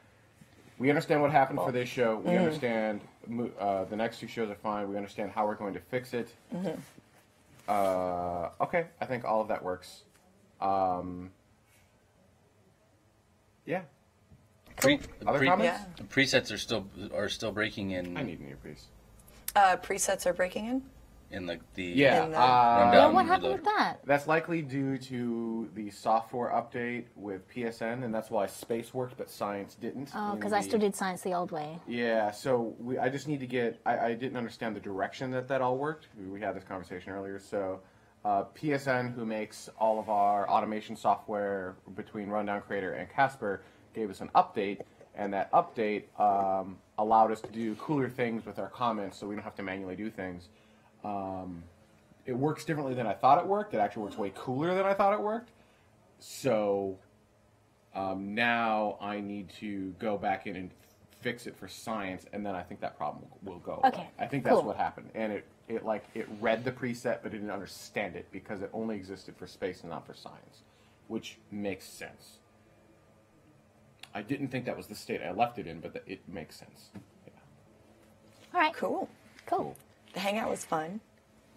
we understand what happened for this show. We understand the next 2 shows are fine. We understand how we're going to fix it. Okay, I think all of that works. Yeah. Other comments? The presets are still breaking in. I need an earpiece. Presets are breaking in? In the Yeah. rundown. What happened reload. with that? That's likely due to the software update with PSN, and that's why Space worked, but Science didn't. Oh, because I still did science the old way. Yeah, so I just need to get... I didn't understand the direction that all worked. We had this conversation earlier. So PSN, who makes all of our automation software between Rundown Creator and Casper, gave us an update, and that update allowed us to do cooler things with our comments so we don't have to manually do things. It works differently than I thought it worked. It actually works way cooler than I thought it worked. So now I need to go back in and fix it for Science, and then I think that problem will go away. Okay, I think that's what happened. And it read the preset, but it didn't understand it because it only existed for Space and not for Science, which makes sense. I didn't think that was the state I left it in, but it makes sense. Yeah. All right. Cool. The hangout was fun.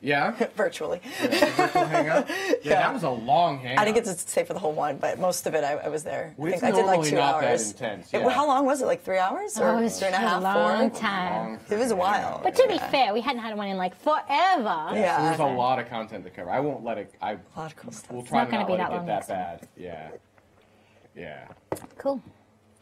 Yeah? Virtually. Yeah, virtual hangout? Yeah, that was a long hangout. I didn't get to stay for the whole one, but most of it I was there. I It's think I did like normally 2 not hours. that intense, How long was it? Like 3 hours? Or Oh, it was 3.5, a long 4? time. It was a while. But to be fair, we hadn't had one in like forever. Yeah. There's a lot of content to cover. I won't let it... A lot of cool stuff. We'll try not gonna not be let that it long get next that bad. Yeah. Yeah. Cool.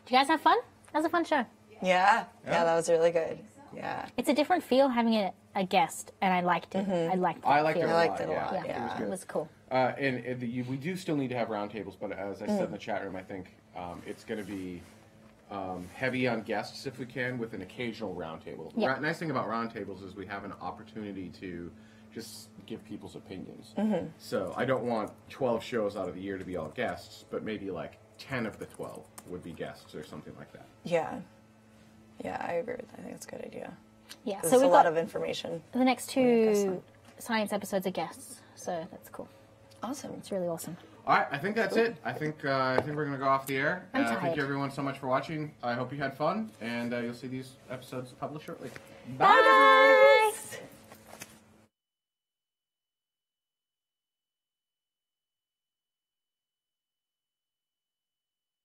Did you guys have fun? That was a fun show. Yeah, that was really good. Yeah. It's a different feel having a guest, and I liked it. I liked that I liked feel. it a lot. Yeah. Yeah, it was cool. We do still need to have roundtables, but as I said in the chat room, I think it's going to be heavy on guests if we can, with an occasional roundtable. Yeah. Nice thing about roundtables is we have an opportunity to just give people's opinions. So I don't want 12 shows out of the year to be all guests, but maybe like 10 of the 12 would be guests or something like that. Yeah. Yeah, I agree with that. I think it's a good idea. Yeah, There's so we've a lot got of information. the next 2 science episodes are guests, so that's cool. Awesome. It's really awesome. All right, I think that's it. I think we're going to go off the air. I'm Thank tired. you everyone so much for watching. I hope you had fun, and you'll see these episodes published shortly. Bye.